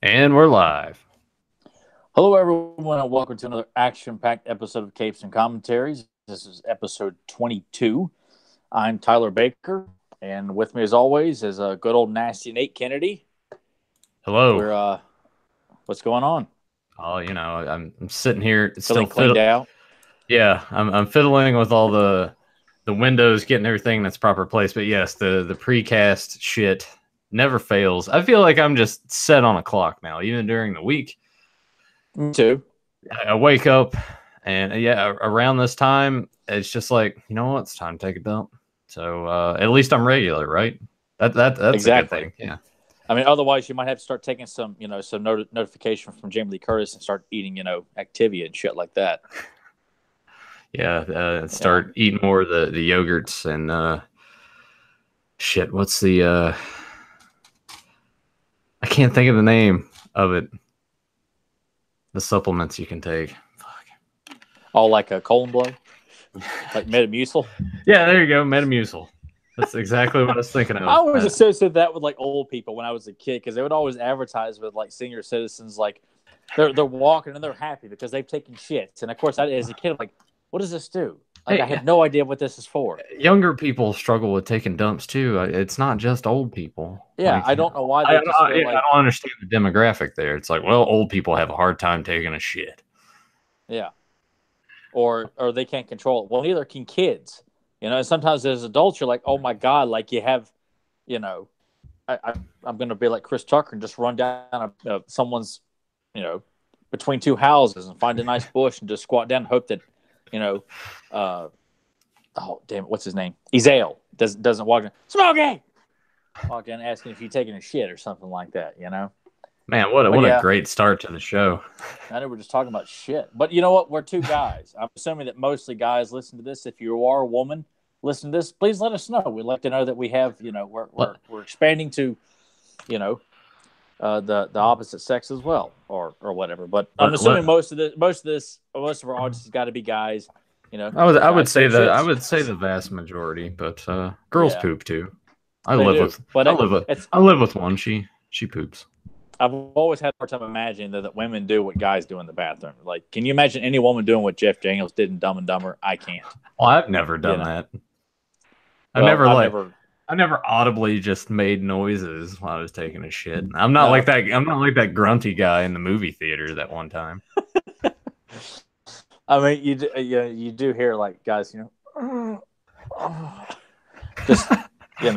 And we're live. Hello, everyone, and welcome to another action-packed episode of Capes and Commentaries. This is episode 22. I'm Tyler Baker, and with me, as always, is a good old nasty Nate Kennedy. Hello. We're what's going on? Oh, I'm sitting here still Feeling cleaned out? Yeah, I'm fiddling with all the windows, getting everything in its proper place. But yes, the precast shit never fails. I feel like I'm just set on a clock now, even during the week. Me too. I wake up and yeah, around this time, it's just like, you know what, it's time to take a dump. So at least I'm regular, right? That's a good Exactly. thing. Yeah. I mean, otherwise, you might have to start taking some notification from Jamie Lee Curtis and start eating, Activia and shit like that. Yeah, start eating more of the yogurts and shit. What's the I can't think of the name of it. The supplements you can take. Fuck. All like a colon blow, like Metamucil. Yeah, there you go, Metamucil. That's exactly what I was thinking of. I always associated that with like old people when I was a kid because they would always advertise with like senior citizens, like they're walking and they're happy because they've taken shits. And of course, as a kid, I'm like, what does this do? Like, I have no idea what this is for. Younger people struggle with taking dumps too. It's not just old people. Yeah, Like, I don't know why I they just feel I don't understand the demographic there. It's like, well, old people have a hard time taking a shit. Yeah, or they can't control it. Well, neither can kids. And sometimes as adults, you're like, oh my god, like you have, you know, I'm going to be like Chris Tucker and just run down someone's, between two houses and find a nice bush and just squat down and hope that, oh damn it, what's his name? Ezale doesn't walk in. Smokey, walk in asking if you're taking a shit or something like that. Man, what a great start to the show. I know we're just talking about shit, but you know what? We're two guys. I'm assuming that mostly guys listen to this. If you are a woman, listen to this. Please let us know. We'd like to know that we have, we're expanding to, the opposite sex as well, or whatever. But I'm assuming most of our audience has got to be guys. I would say the vast majority, but girls poop too. I live with one. She poops. I've always had a hard time imagining that women do what guys do in the bathroom. Like, can you imagine any woman doing what Jeff Daniels did in Dumb and Dumber? I can't. Well, I've never done that. I never audibly just made noises while I was taking a shit. I'm not like that. I'm not like that grunty guy in the movie theater that one time. I mean, you do hear like guys, just in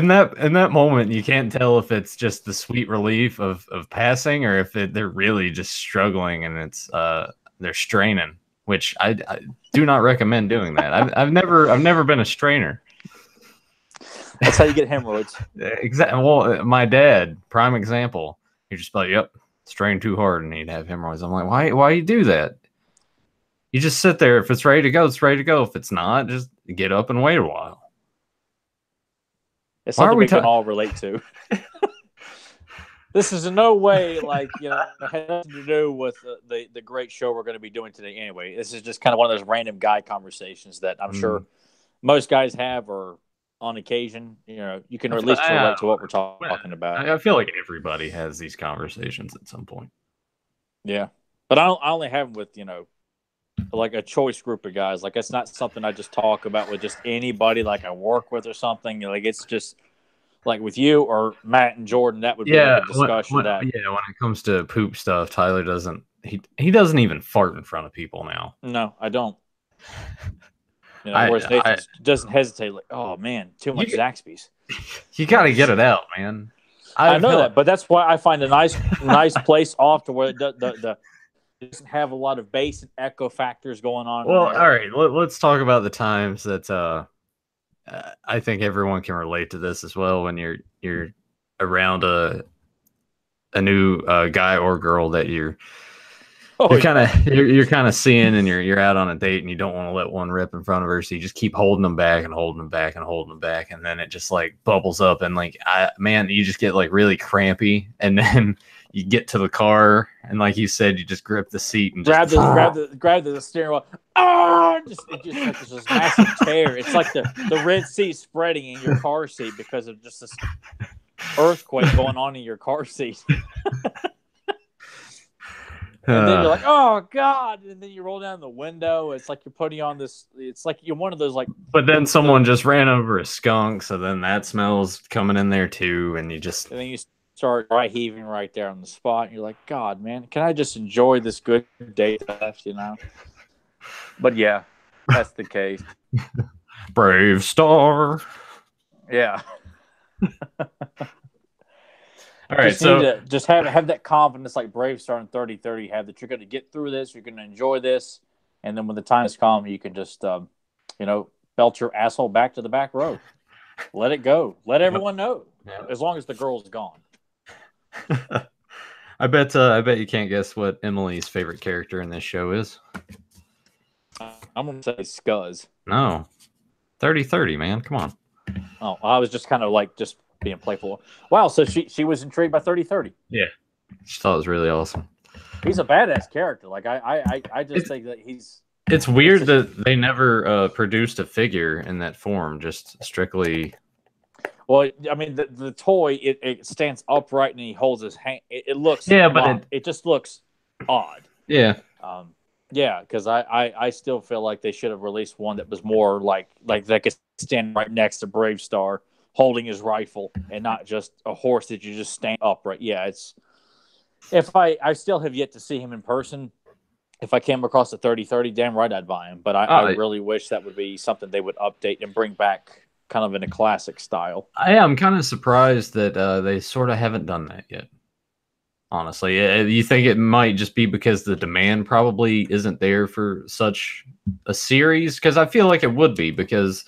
that moment, you can't tell if it's just the sweet relief of passing or if they're really just struggling and it's they're straining. Which I do not recommend doing that. I've never been a strainer. That's how you get hemorrhoids. Exactly. Well, my dad, prime example. He'd just be like, "Yep, strain too hard," and he'd have hemorrhoids. I'm like, why you do that? You just sit there. If it's ready to go, it's ready to go. If it's not, just get up and wait a while. It's something we can all relate to. This is in no way like has nothing to do with the great show we're going to be doing today. Anyway, this is just kind of one of those random guy conversations that I'm sure most guys have, or on occasion, you can at least relate to what we're talking about. I feel like everybody has these conversations at some point. Yeah, but I only have them with like a choice group of guys. Like, it's not something I just talk about with just anybody like I work with or something. Like, it's just like with you or Matt and Jordan, that would be like a discussion. When it comes to poop stuff, Tyler doesn't even fart in front of people now. No, I don't. Whereas Nathan doesn't hesitate. Like, oh man, too much Zaxby's. You got to get it out, man. I know that, but that's why I find a nice place off to where the doesn't have a lot of bass and echo factors going on. Well, all right, let's talk about the times that I think everyone can relate to this as well when you're around a new guy or girl that you're kind of seeing, and you're out on a date and you don't want to let one rip in front of her, so you just keep holding them back and holding them back and holding them back, and then it just like bubbles up and like you just get like really crampy, and then you get to the car and like you said, you just grip the seat and grab the steering wheel. Oh, it just has this massive tear. It's like the Red Sea spreading in your car seat because of just this earthquake going on in your car seat. And then you're Uh, like, oh God. And then you roll down the window. It's like you're putting on this, it's like you're one of those like but then the someone just ran over a skunk, so then that smell's coming in there too, and you just and then you start dry heaving right there on the spot. And you're like, God, man, can I just enjoy this good day left, But yeah, that's the case. Bravestarr. Yeah. All right, Just need so to just have that confidence like Bravestarr in 30-30 have that you're going to get through this, you're going to enjoy this, and then when the time is come, you can just belt your asshole back to the back row. Let it go. Let yep, everyone know. yep. As long as the girl's gone. I bet you can't guess what Emily's favorite character in this show is. I'm going to say Scuzz. No. 30-30, man. Come on. Oh, I was just kind of like just being playful. Wow, so she was intrigued by 30-30. Yeah. Just thought it was really awesome. He's a badass character. Like I just think that it's weird that they never produced a figure in that form, just strictly. Well, I mean, the toy it stands upright and he holds his hand. It looks Yeah, but it just looks odd. Yeah. Yeah, because I still feel like they should have released one that was more like that could stand right next to Bravestarr holding his rifle and not just a horse that you just stand upright. Yeah, it's if I still have yet to see him in person. If I came across a 30-30, damn right I'd buy him. But I really wish that would be something they would update and bring back kind of in a classic style. I'm kind of surprised that they sort of haven't done that yet. Honestly, you think it might just be because the demand probably isn't there for such a series? Because I feel like it would be because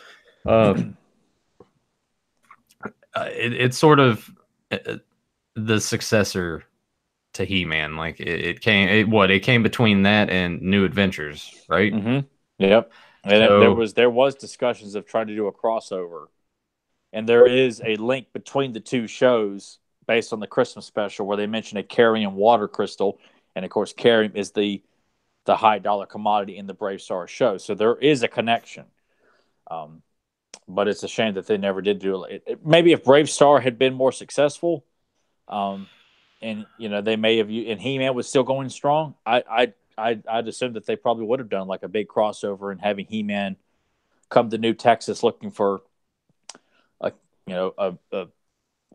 it's sort of the successor to He-Man. Like it came between that and New Adventures, right? Mm-hmm. Yep. And So there was discussions of trying to do a crossover, and there is a link between the two shows based on the Christmas special where they mention a Carium water crystal, and of course Carium is the high dollar commodity in the Bravestarr show. So there is a connection. But it's a shame that they never did do it. Maybe if Bravestarr had been more successful, and they may have and He-Man was still going strong. I'd assume that they probably would have done like a big crossover and having He-Man come to New Texas looking for a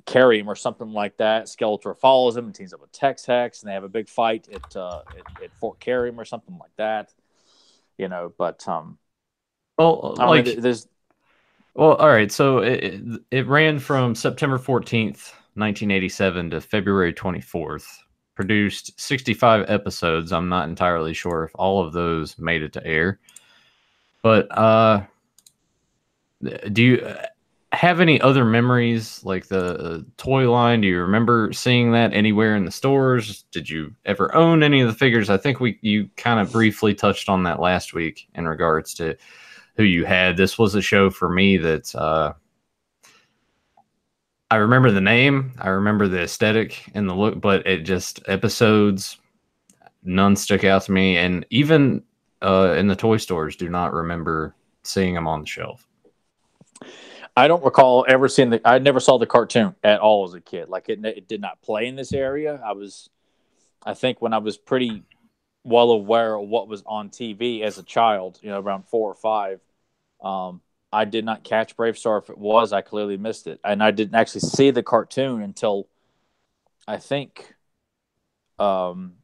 Carium or something like that. Skeletor follows him and teams up with Tex-Hex, and they have a big fight at Fort Carium or something like that. But well, I mean, there's well, all right. So it ran from September 14th, 1987 to February 24th. Produced 65 episodes. I'm not entirely sure if all of those made it to air. But do you have any other memories like the toy line? Do you remember seeing that anywhere in the stores? Did you ever own any of the figures? I think you kind of briefly touched on that last week in regards to who you had. This was a show for me that I remember the name, I remember the aesthetic and the look, but it just episodes, none stuck out to me. And even in the toy stores, do not remember seeing them on the shelf. I don't recall ever seeing I never saw the cartoon at all as a kid. Like it did not play in this area. I think when I was pretty well aware of what was on TV as a child, around 4 or 5, I did not catch Bravestarr. If it was, I clearly missed it. And I didn't actually see the cartoon until I think Nathan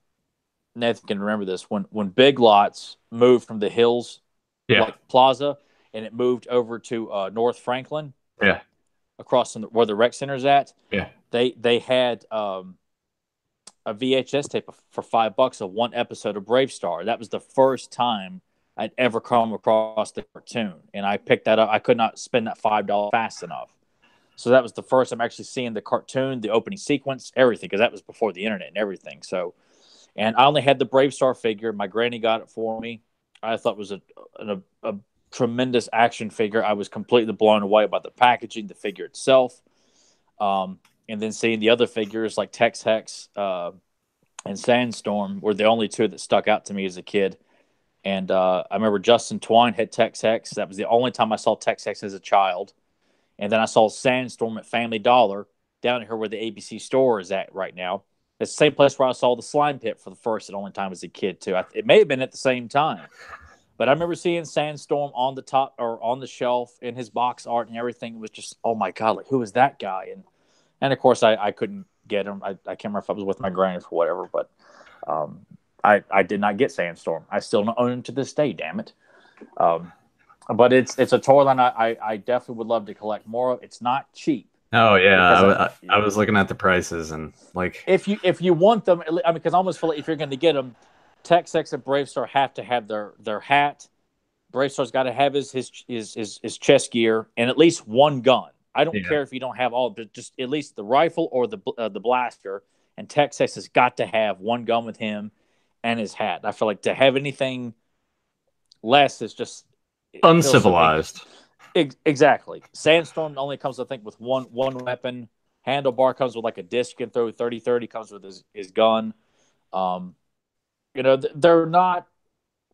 can remember this when Big Lots moved from the Hills Plaza and it moved over to North Franklin. Yeah. Across from where the rec center's at. Yeah. They had a VHS tape for $5 of one episode of Bravestarr. That was the first time I'd ever come across the cartoon, and I picked that up. I could not spend that $5 fast enough. So that was the first time actually seeing the cartoon, the opening sequence, everything, because that was before the internet and everything. So, and I only had the Bravestarr figure. My granny got it for me. I thought it was a tremendous action figure. I was completely blown away by the packaging, the figure itself, and then seeing the other figures like Tex-Hex and Sandstorm were the only two that stuck out to me as a kid. And I remember Justin Twine had Tex-Hex. That was the only time I saw Tex-Hex as a child. And then I saw Sandstorm at Family Dollar, down here where the ABC store is at right now. It's the same place where I saw the slime pit for the first and only time as a kid too. It may have been at the same time, but I remember seeing Sandstorm on the top or on the shelf in his box art and everything. It was just, oh my god, like who is that guy? And of course I couldn't get him. I can't remember if I was with my granny or whatever, but I did not get Sandstorm. I still don't own him to this day. Damn it. But it's a toy line I definitely would love to collect more of. It's not cheap. Oh yeah, I was looking at the prices and like if you want them, I mean, because I almost feel like if you're going to get them, Tex-Ex and Bravestarr have to have their hat. Bravestar's got to have his chest gear and at least one gun. I don't care if you don't have all, but just at least the rifle or the blaster. And Tex-Ex has got to have one gun with him and his hat. I feel like to have anything less is just uncivilized. Exactly. Sandstorm only comes, I think, with one weapon. Handlebar comes with like a disc you can throw. 30-30 comes with his gun. They're not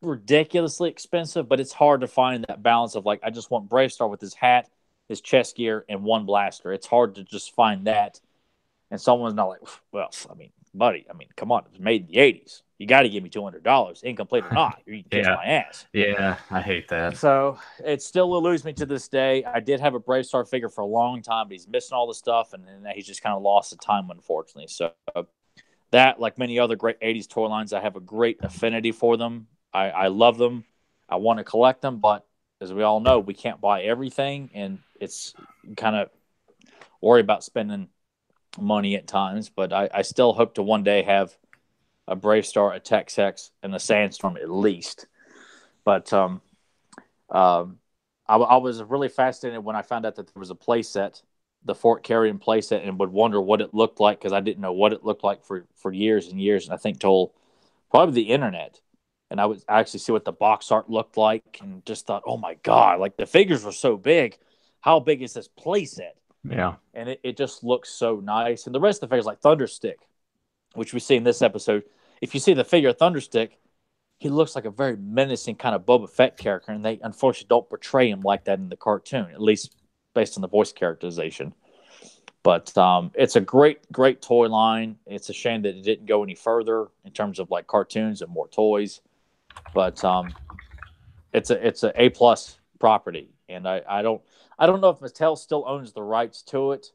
ridiculously expensive, but it's hard to find that balance of like, I just want Bravestarr with his hat, his chest gear, and one blaster. It's hard to just find that. And someone's not like, well, I mean, buddy, come on. It was made in the 80s. You got to give me $200, incomplete or not. You can kiss my ass. Yeah, I hate that. So it still eludes me to this day. I did have a Bravestarr figure for a long time, but he's missing all the stuff, and he's just kind of lost the time, unfortunately. So that, like many other great 80s toy lines, I have a great affinity for them. I love them. I want to collect them, but as we all know, we can't buy everything, and it's kind of worry about spending money at times. But I still hope to one day have a Bravestarr, a Tex-Ex, and a Sandstorm at least. But I was really fascinated when I found out that there was a playset, the Fort Carrion playset, and would wonder what it looked like because I didn't know what it looked like for years and years. And I think till probably the internet. And I would actually see what the box art looked like and just thought, oh my God, like the figures were so big. How big is this playset? Yeah. And it just looks so nice. And the rest of the figures, like Thunderstick, which we see in this episode, if you see the figure of Thunderstick, he looks like a very menacing kind of Boba Fett character, and they unfortunately don't portray him like that in the cartoon, at least based on the voice characterization. But it's a great, great toy line. It's a shame that it didn't go any further in terms of like cartoons and more toys. But it's a A+ property, and I don't know if Mattel still owns the rights to it.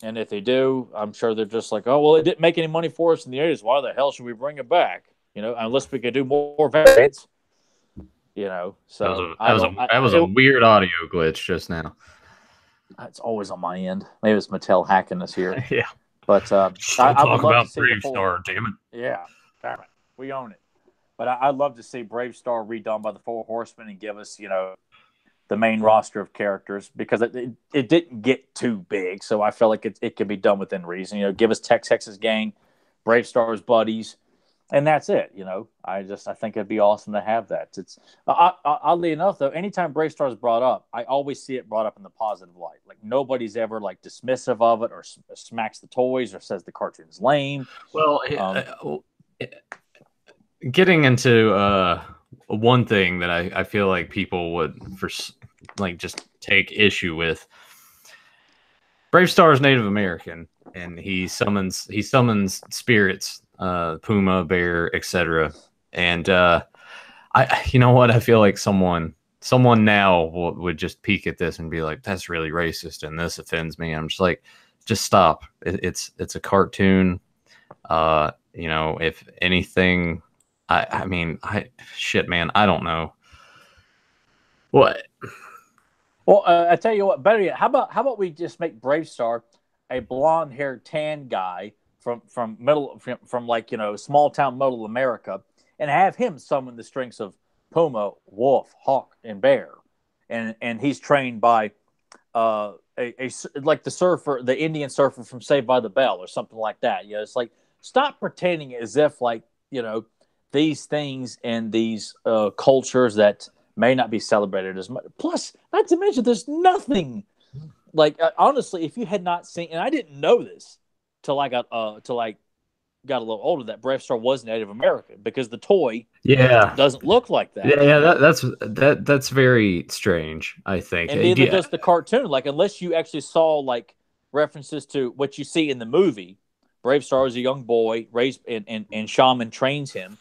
And if they do, I'm sure they're just like, oh, well, it didn't make any money for us in the 80s. Why the hell should we bring it back? Unless we could do more variants. So that was a weird audio glitch just now. It's always on my end. Maybe it's Mattel hacking us here. Yeah. But I would love to see Bravestarr, damn it. Yeah, damn it. We own it. But I'd love to see Bravestarr redone by the Four Horsemen and give us, the main roster of characters, because it didn't get too big. So I feel like it can be done within reason. Give us Tex-Ex's gang, Bravestarr's buddies, and that's it. I think it'd be awesome to have that. It's oddly enough, though, anytime Bravestarr is brought up, I always see it brought up in the positive light. Like nobody's ever like dismissive of it or smacks the toys or says the cartoon's lame. Well, getting into one thing that I feel like people would just take issue with. Bravestarr is Native American, and he summons spirits, puma, bear, etc. And you know what? I feel like someone now would just peek at this and be like, "That's really racist," and this offends me. I'm just like, just stop. It's a cartoon. If anything, shit, man, I don't know. What? Well, I tell you what, better yet, how about we just make Bravestarr a blonde-haired tan guy from small town middle America, and have him summon the strengths of puma, wolf, hawk, and bear, and he's trained by like the Indian surfer from Saved by the Bell or something like that. It's like, stop pretending as if these things and these cultures that may not be celebrated as much. Plus, not to mention, there's nothing honestly, if you had not seen, and I didn't know this till I got a little older, that Bravestarr was Native American, because the toy doesn't look like that. That's very strange, I think. And neither does the cartoon. Like, unless you actually saw references to what you see in the movie. Bravestarr is a young boy raised, and Shaman trains him.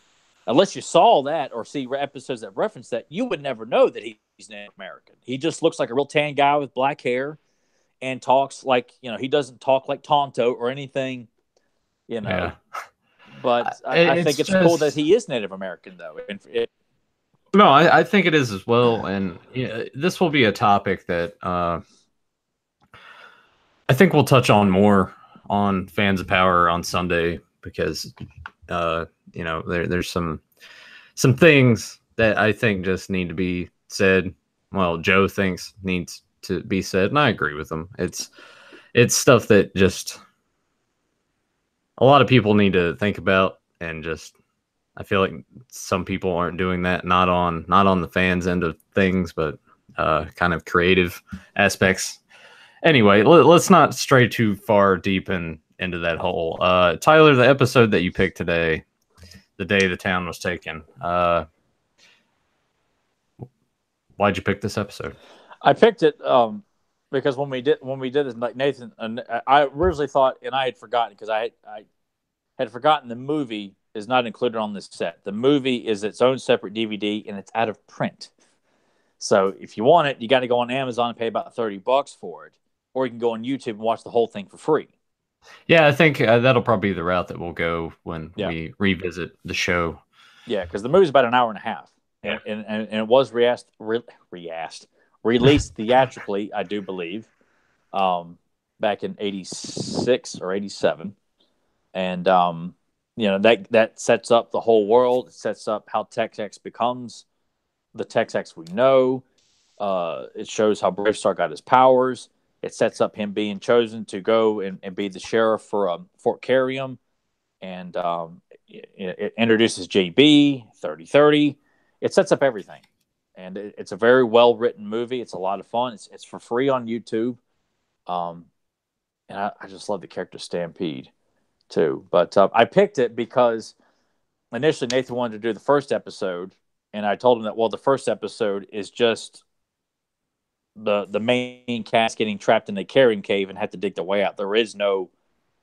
Unless you saw that or see episodes that reference that, you would never know that he's Native American. He just looks like a real tan guy with black hair and talks like, he doesn't talk like Tonto or anything, you know. Yeah. But I think It's it's cool that just he is Native American, though. And no, I think it is as well, and this will be a topic that I think we'll touch on more on Fans of Power on Sunday because there's some things that I think just need to be said. Well, Joe thinks needs to be said, and I agree with him. It's stuff that just a lot of people need to think about, and just I feel like some people aren't doing that. Not on the fans end of things, but kind of creative aspects. Anyway, let's not stray too far deep into that hole. Tyler, the episode that you picked today, the day the town was taken. Why'd you pick this episode? I picked it because when we did this, like Nathan, I originally thought, and I had forgotten because I had forgotten the movie is not included on this set. The movie is its own separate DVD and it's out of print. So if you want it, you got to go on Amazon and pay about $30 for it, or you can go on YouTube and watch the whole thing for free. Yeah, I think that'll probably be the route that we'll go when Yeah. we revisit the show. Yeah, because the movie's about an hour and a half, Yeah. and it was released theatrically, I do believe, back in '86 or '87, and that sets up the whole world. It sets up how Tex-Ex becomes the Tex-Ex we know. It shows how Bravestarr got his powers. It sets up him being chosen to go and be the sheriff for Fort Carrium, and it introduces JB 3030. It sets up everything, and it's a very well written movie. It's a lot of fun. It's for free on YouTube, and I just love the character Stampede too. But I picked it because initially Nathan wanted to do the first episode, and I told him that the first episode is just the main cast getting trapped in the carrying cave and had to dig their way out. There is no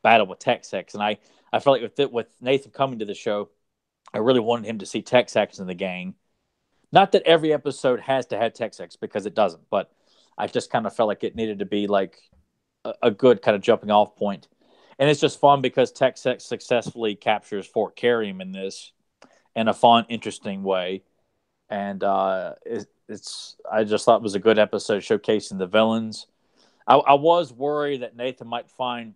battle with Tex-Ex, and I felt like with Nathan coming to the show, I really wanted him to see Tex-Ex in the gang. Not that every episode has to have Tex-Ex, because it doesn't, but I just kind of felt like it needed to be like a good kind of jumping off point. And it's just fun because Tex-Ex successfully captures Fort Carrium in this in a fun, interesting way. And I just thought it was a good episode showcasing the villains. I was worried that Nathan might find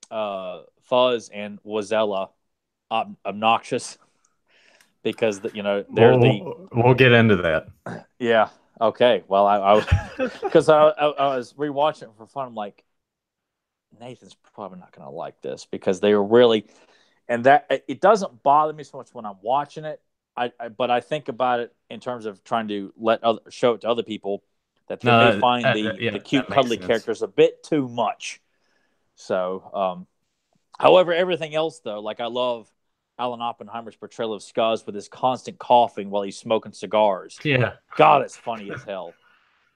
Fuzz and Wazella obnoxious because we'll get into that. Yeah. Okay. Well, I because I was rewatching it for fun. I'm like, Nathan's probably not going to like this because they were really, and that it doesn't bother me so much when I'm watching it. But I think about it in terms of trying to show it to other people that they may find the cute, cuddly characters a bit too much. So, however, everything else though, like I love Alan Oppenheimer's portrayal of Scuzz with his constant coughing while he's smoking cigars. Yeah, God, it's funny as hell,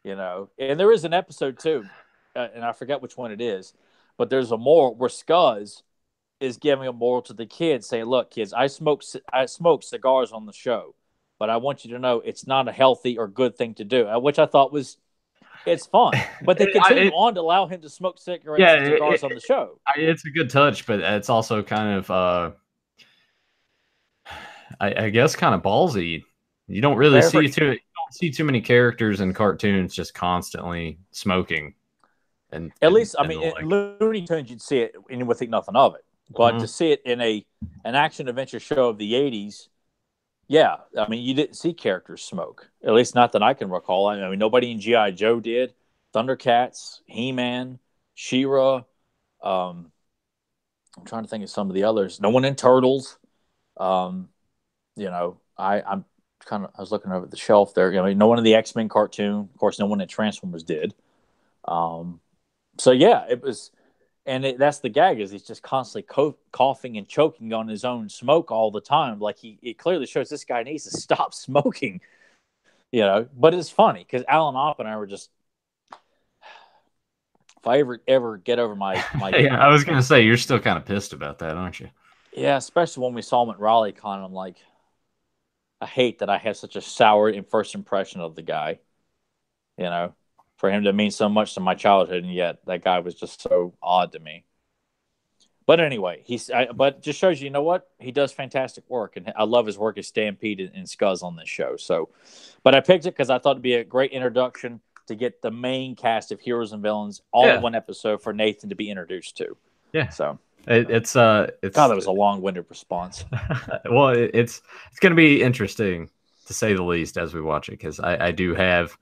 And there is an episode too, and I forget which one it is, but there's a moral where Scuzz is giving a moral to the kids, saying, "Look, kids, I smoke cigars on the show, but I want you to know it's not a healthy or good thing to do." Which I thought it's fun, but they continue on to allow him to smoke cigarettes and cigars on the show. It's a good touch, but it's also kind of, I guess, kind of ballsy. You don't really see too many characters in cartoons just constantly smoking. And at least, I mean, in Looney Tunes, you'd see it and you would think nothing of it. But to see it in an action adventure show of the 80s, yeah, I mean, you didn't see characters smoke. At least not that I can recall. I mean, nobody in G.I. Joe did. Thundercats, He-Man, She-Ra. I'm trying to think of some of the others. No one in Turtles. I'm I was looking over at the shelf there. No one in the X-Men cartoon. Of course, no one in Transformers did. So yeah, it was, and that's the gag is he's just constantly coughing and choking on his own smoke all the time. Like it clearly shows this guy needs to stop smoking, But it's funny because Alan Oppenheimer if I ever get over my Yeah, I was gonna say you're still kind of pissed about that, aren't you? yeah, especially when we saw him at RaleighCon, I'm like, I hate that I have such a sour first impression of the guy. You know, for him to mean so much to my childhood, and yet that guy was just so odd to me. But anyway, but just shows you know what, he does fantastic work, and I love his work as Stampede and Scuzz on this show. So, but I picked it because I thought it'd be a great introduction to get the main cast of heroes and villains all in Yeah, one episode for Nathan to be introduced to. yeah. So, God, It's that was a long-winded response. well, it's gonna be interesting to say the least as we watch it because I do have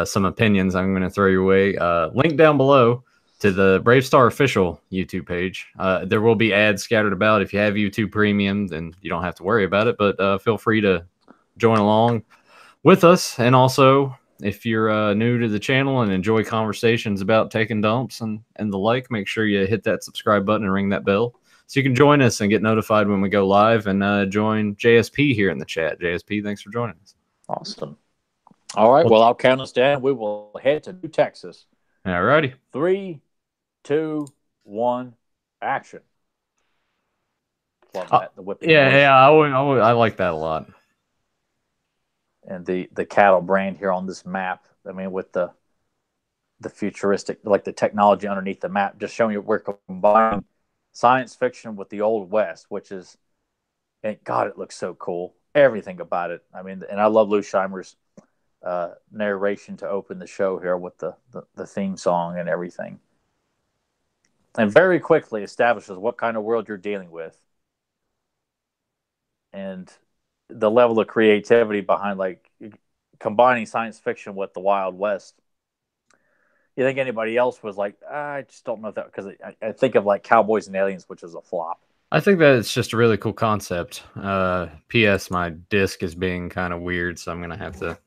some opinions I'm gonna throw your way. Link down below to the Bravestarr official YouTube page. There will be ads scattered about. If you have YouTube Premium, then you don't have to worry about it. But feel free to join along with us. And also, if you're new to the channel and enjoy conversations about taking dumps and the like, make sure you hit that subscribe button and ring that bell so you can join us and get notified when we go live and join JSP here in the chat. JSP, thanks for joining us. Awesome. All right. Well, Well, I'll count us down. We will head to New Texas. all righty. 3, 2, 1, action. Love that. The whipping Yeah, noise. yeah, I like that a lot. And the cattle brand here on this map. I mean, with the futuristic, like the technology underneath the map, just showing you we're combining science fiction with the old west, which is, and God, it looks so cool. Everything about it. I mean, and I love Lou Scheimer's narration to open the show here with the theme song and everything, and very quickly establishes what kind of world you're dealing with, and the level of creativity behind like combining science fiction with the Wild West. You think anybody else was like, I just don't know that, because I think of like Cowboys and Aliens, which is a flop. I think that it's just a really cool concept. P.S. My disc is being kind of weird, so I'm gonna have to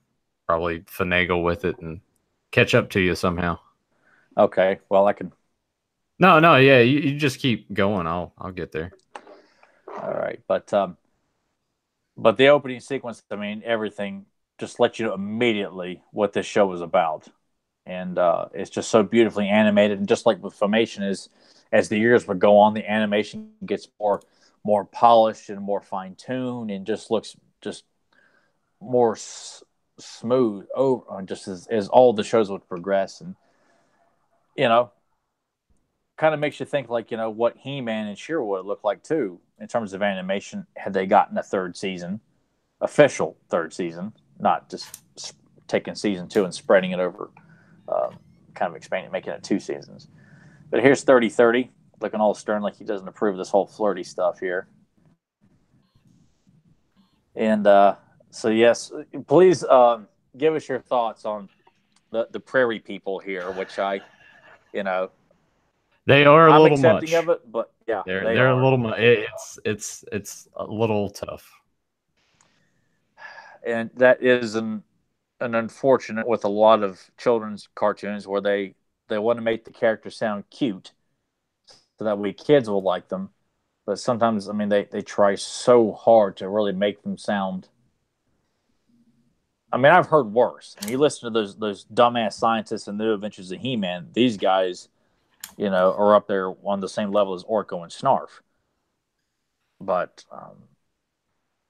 probably finagle with it and catch up to you somehow. Okay, well I can. No, no, yeah, you just keep going. I'll get there. All right, but the opening sequence, I mean, everything just lets you know immediately what this show is about, and it's just so beautifully animated. And just like with Filmation, is as the years would go on, the animation gets more polished and more fine tuned, and just looks just more smooth over just as all the shows would progress. And you know, kind of makes you think like, you know, what He-Man and She-Ra would look like too in terms of animation had they gotten a third season, official third season, not just taking season 2 and spreading it over, kind of expanding, making it 2 seasons. But here's 30-30, looking all stern like he doesn't approve of this whole flirty stuff here. And so yes, please give us your thoughts on the prairie people here, which you know, They are a I'm little accepting much. of it, but yeah, they They're a are. little much. It's a little tough. And that is an unfortunate with a lot of children's cartoons where they want to make the characters sound cute so that way kids will like them. But sometimes, I mean, they try so hard to really make them sound. I mean, I've heard worse. I mean, you listen to those dumbass scientists in the New Adventures of He-Man. These guys, you know, are up there on the same level as Orko and Snarf. But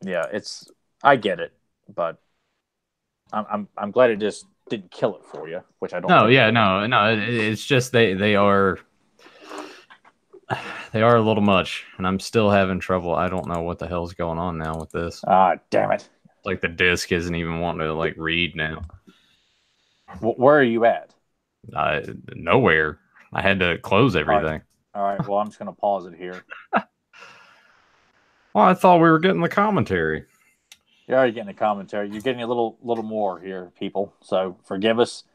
yeah, it's, I get it, but I'm glad it just didn't kill it for you, which I don't No, think it yeah, will. no. It's just they are a little much, and I'm still having trouble. I don't know what the hell's going on now with this. Ah, damn it. Like the disc isn't even wanting to like read now. Where are you at? Nowhere. I had to close All right. everything. All right. Well, I'm just going to pause it here. Well, I thought we were getting the commentary. You're already getting a commentary. You're getting a little more here, people. So forgive us.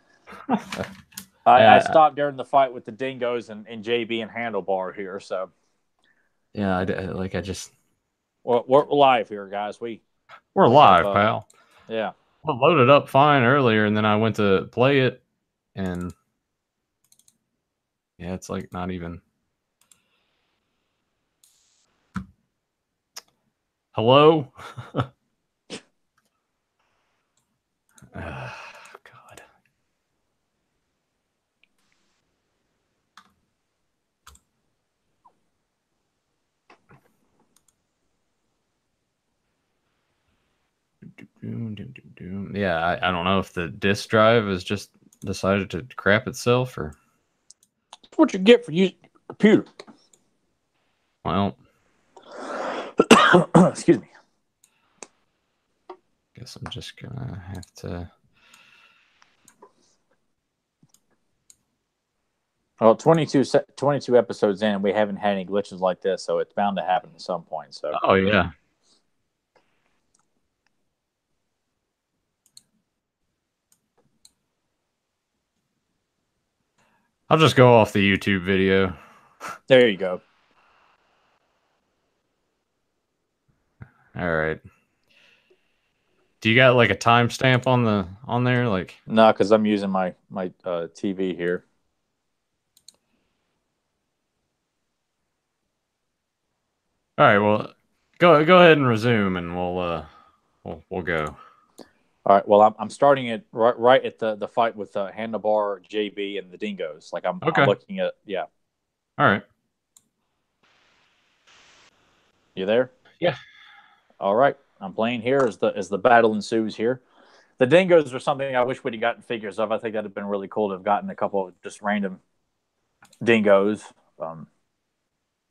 I stopped during the fight with the dingoes and JB and Handlebar here. So yeah, I just we're live here, guys. we're We have, live, pal. yeah. I loaded up fine earlier, and then I went to play it, and yeah, it's like not even. Hello? God. Yeah, I don't know if the disk drive has just decided to crap itself or That's what you get for using a computer. well, Excuse me. guess I'm just gonna have to. Well, 22 episodes in, we haven't had any glitches like this, so it's bound to happen at some point. So, Oh yeah, I'll just go off the YouTube video. there you go. All right. Do you got like a timestamp on there? Like, No, because I'm using my TV here. all right, well, go ahead and resume, and we'll go. All right. Well, I'm starting it right at the fight with Handlebar, JB, and the Dingoes. Like I'm Okay. looking at. Yeah. All right. You there? Yeah. All right. I'm playing here as the battle ensues here. The Dingoes are something I wish we'd have gotten figures of. I think that'd have been really cool to have gotten a couple of just random Dingoes. Um,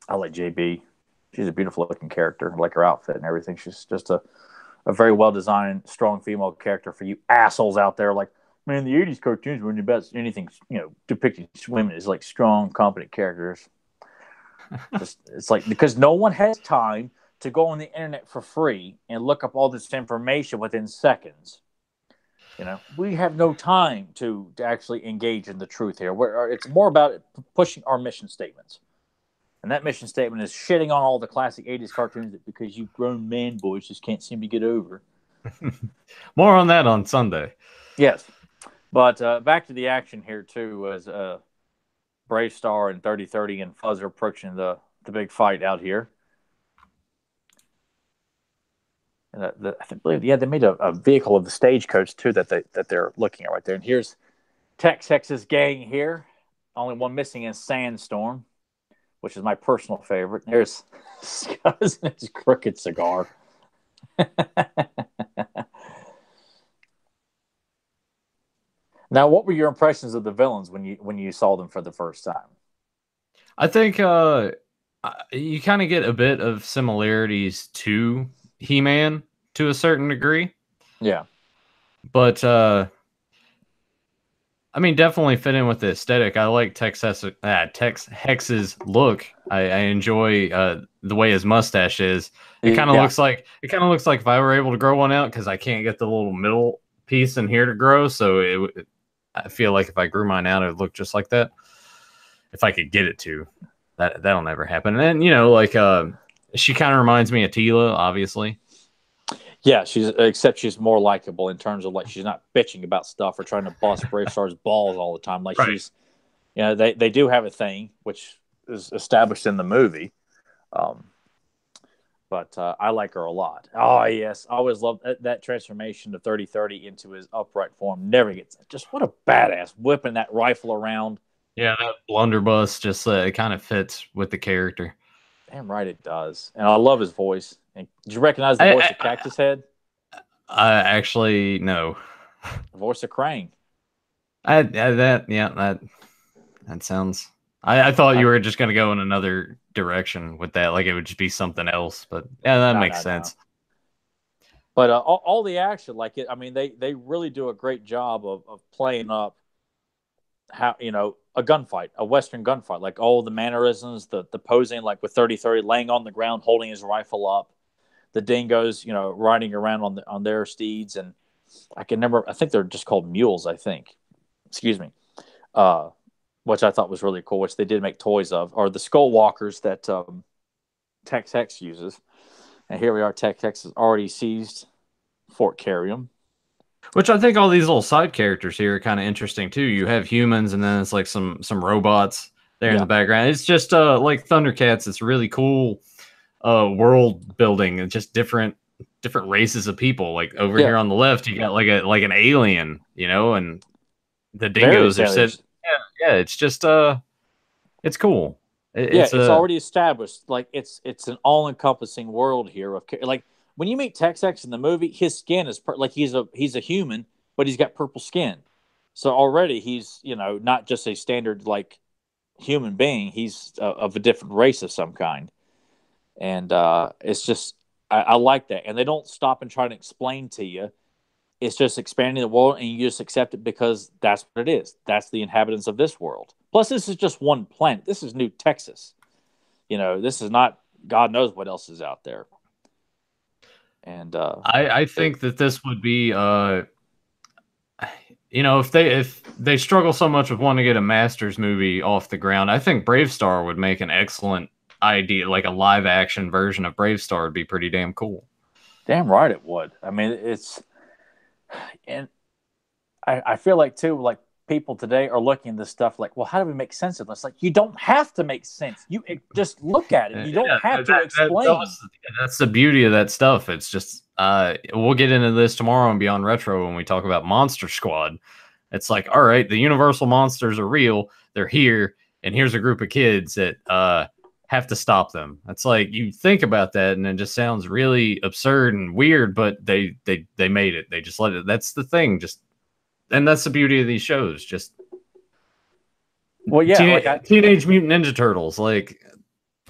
I like JB. She's a beautiful looking character. I like her outfit and everything. She's just a very well designed, strong female character for you assholes out there. Like, man, the '80s cartoons weren't about anything, depicting women as like strong, competent characters. Just it's like because no one has time to go on the internet for free and look up all this information within seconds. We have no time to actually engage in the truth here. It's more about pushing our mission statements. And that mission statement is shitting on all the classic '80s cartoons because you grown man boys just can't seem to get over. More on that on Sunday. Yes. But back to the action here, too, as Bravestarr and 3030 and Fuzz are approaching the big fight out here. And I believe, yeah, they made a vehicle of the stagecoach, too, that they're looking at right there. And here's Tex's gang here. Only one missing is Sandstorm, which is my personal favorite. There's Scuzz and his crooked cigar. Now, what were your impressions of the villains when you saw them for the first time? I think you kind of get a bit of similarities to He-Man to a certain degree, Yeah, but I mean, definitely fit in with the aesthetic. I like Tex Hex's look. I enjoy the way his mustache is. yeah, It kind of looks like if I were able to grow one out because I can't get the little middle piece in here to grow. So I feel like if I grew mine out, it would look just like that. If I could get it to, that'll never happen. And then, like she kind of reminds me of Tila, obviously. yeah. She's more likable in terms of like she's not bitching about stuff or trying to bust Bravestar's balls all the time. Like Right. they do have a thing which is established in the movie. Um, but I like her a lot. Oh yes, I always loved that transformation to 3030 into his upright form. Never gets just what a badass whipping that rifle around. Yeah, that blunderbuss just it kind of fits with the character. Damn right it does, and I love his voice. And did you recognize the voice of Cactus Head? I actually no. The voice of Krang. That sounds. I thought I, you were just gonna go in another direction with that, like it would just be something else. But yeah, that no, makes no, no. sense. But all the action, like it, I mean, they really do a great job of playing up how a gunfight, a Western gunfight, like all the mannerisms, the posing, like with 3030 laying on the ground, holding his rifle up, the dingoes, riding around on their steeds, and I can remember, I think they're just called mules, I think. Excuse me. Uh, which I thought was really cool, which they did make toys of, or the skull walkers that Tex Hex uses. And here we are. Tex Hex has already seized Fort Carium. Which I think all these little side characters here are kind of interesting too. You have humans, and then it's like some robots there in Yeah. the background. It's just like Thundercats. It's really cool world building and just different races of people. Like over Yeah. here on the left, you got like an alien, and the dingoes Various are said. aliens. Yeah. It's just it's cool. Yeah, It's it's a already established. Like it's an all encompassing world here of like when you meet Tex-Ex in the movie, his skin is like he's a human, but he's got purple skin. So already he's not just a standard like human being. He's of a different race of some kind, and it's just I like that. And they don't stop and try to explain to you. It's just expanding the world, and you just accept it because that's what it is. That's the inhabitants of this world. Plus, this is just one planet. This is New Texas. This is not God knows what else is out there. And I think that this would be if they struggle so much with wanting to get a Masters movie off the ground, I think Bravestarr would make an excellent idea. Like a live action version of Bravestarr would be pretty damn cool. damn right it would. I mean, and I feel like too, like people today are looking at this stuff like, well, how do we make sense of this? Like, you don't have to make sense. You just look at it. You don't have to explain. That's the beauty of that stuff. It's just we'll get into this tomorrow and Beyond Retro when we talk about Monster Squad. It's like, all right, the Universal monsters are real. They're here, and here's a group of kids that have to stop them. It's like you think about that, and it just sounds really absurd and weird. But they made it. They just let it. That's the thing. And that's the beauty of these shows. Just well, yeah, Teenage Mutant Ninja Turtles. Like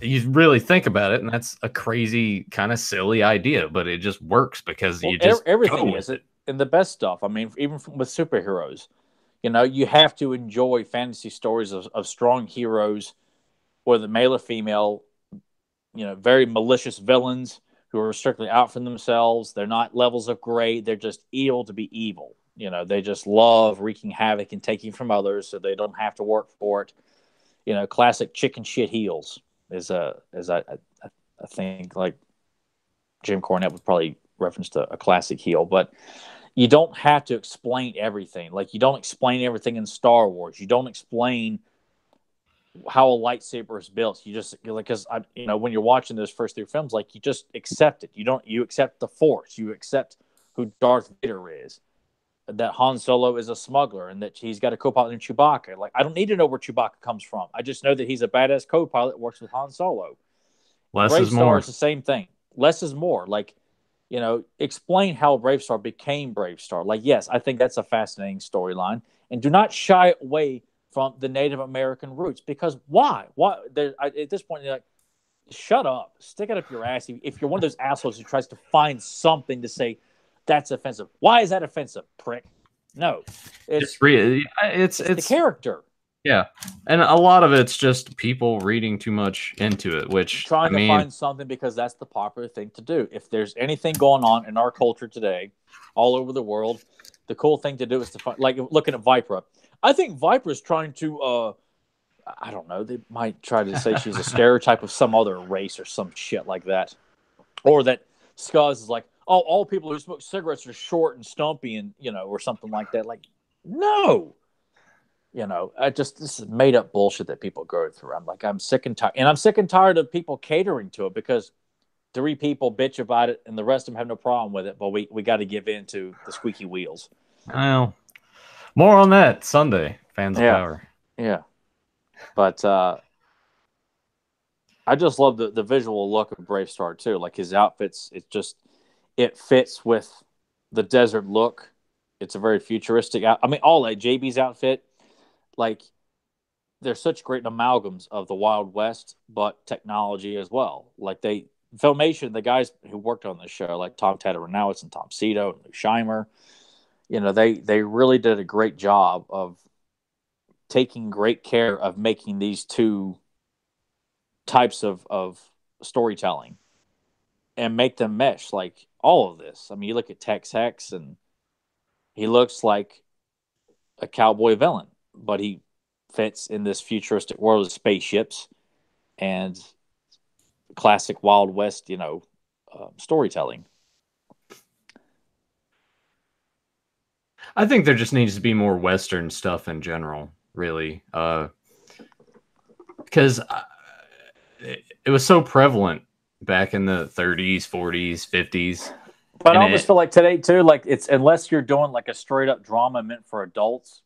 you really think about it, and that's a crazy kind of silly idea, but it just works because you just everything is it. And the best stuff. I mean, even with superheroes, you have to enjoy fantasy stories of strong heroes, whether male or female. Very malicious villains who are strictly out for themselves. They're not levels of gray. They're just evil to be evil. They just love wreaking havoc and taking from others, so they don't have to work for it. Classic chicken shit heels is I think like Jim Cornette would probably reference to a classic heel, but you don't have to explain everything. Like you don't explain everything in Star Wars. You don't explain how a lightsaber is built. You just because when you're watching those first three films, like you just accept it. You accept the Force. You accept who Darth Vader is. That Han Solo is a smuggler and that he's got a co-pilot named Chewbacca. Like, I don't need to know where Chewbacca comes from. I just know that he's a badass co-pilot that works with Han Solo. Less is more. Bravestarr is the same thing. Less is more. Like, explain how Bravestarr became Bravestarr. Like, yes, I think that's a fascinating storyline. And do not shy away from the Native American roots because why? Why? At this point, you're like, shut up. Stick it up your ass. If you're one of those assholes who tries to find something to say, that's offensive. Why is that offensive, prick? No, it's the character. Yeah, and a lot of it's just people reading too much into it, which trying to find something because that's the popular thing to do. If there's anything going on in our culture today, all over the world, the cool thing to do is to find, like looking at Viper. I think Viper's trying to. I don't know. They might try to say she's a stereotype of some other race or some shit like that, or that Scuzz is like, oh, all people who smoke cigarettes are short and stumpy and, or something like that. Like, no. This is made up bullshit that people go through. I'm like, I'm sick and tired. And I'm sick and tired of people catering to it because 3 people bitch about it and the rest of them have no problem with it. But we got to give in to the squeaky wheels. Well, more on that Sunday, Fans of Power. Yeah. But I just love the visual look of Bravestarr too. Like his outfits, it fits with the desert look. It's a very futuristic. I mean, all that JB's outfit, like they're such great amalgams of the Wild West, but technology as well. Like Filmation, the guys who worked on this show, like Tom Tataranowitz and Tom Cito and Lou Scheimer, they really did a great job of taking great care of making these two types of storytelling and make them mesh. Like all of this. I mean, you look at Tex Hex and he looks like a cowboy villain, but he fits in this futuristic world of spaceships and classic Wild West, storytelling. I think there just needs to be more Western stuff in general, really, because it was so prevalent back in the 30s, 40s, 50s. But I almost feel like today too, like it's unless you're doing like a straight up drama meant for adults,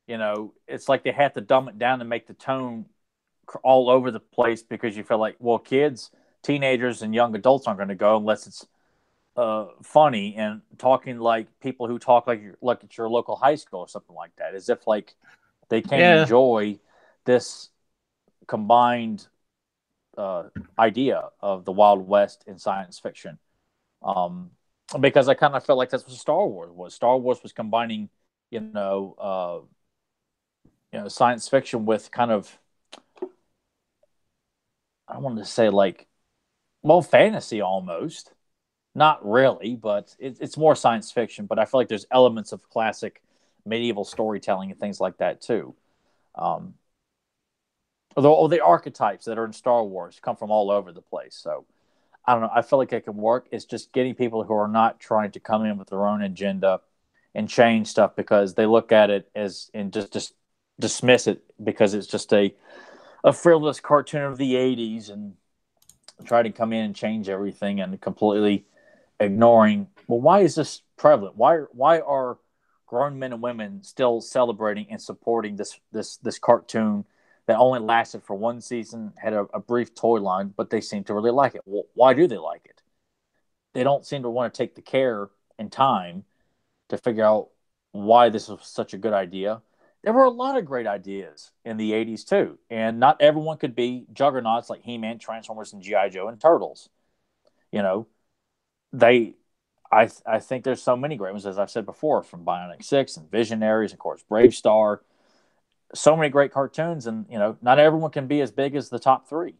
it's like they have to dumb it down and make the tone all over the place because you feel like, well, kids, teenagers, and young adults aren't going to go unless it's funny and talking like people who talk like at your local high school or something like that, as if like they can't Yeah, enjoy this combined uh, idea of the Wild West in science fiction. Um, because I kind of felt like that's what Star Wars was. Star Wars was combining, you know, science fiction with kind of, I wanted to say like, well, fantasy almost. Not really, but it's more science fiction. But I feel like there's elements of classic medieval storytelling and things like that too. Um, although all the archetypes that are in Star Wars come from all over the place. So I don't know. I feel like it can work. It's just getting people who are not trying to come in with their own agenda and change stuff because they look at it as and just dismiss it because it's just a frivolous cartoon of the '80s and try to come in and change everything and completely ignoring. Well, why is this prevalent? Why are grown men and women still celebrating and supporting this cartoon that only lasted for one season, had a brief toy line, but they seem to really like it. Well, why do they like it? They don't seem to want to take the care and time to figure out why this was such a good idea. There were a lot of great ideas in the '80s too, and not everyone could be juggernauts like He-Man, Transformers, and GI Joe and Turtles. You know, they. I think there's so many great ones, as I've said before, from Bionic Six and Visionaries, of course, Bravestarr. So many great cartoons, and not everyone can be as big as the top three.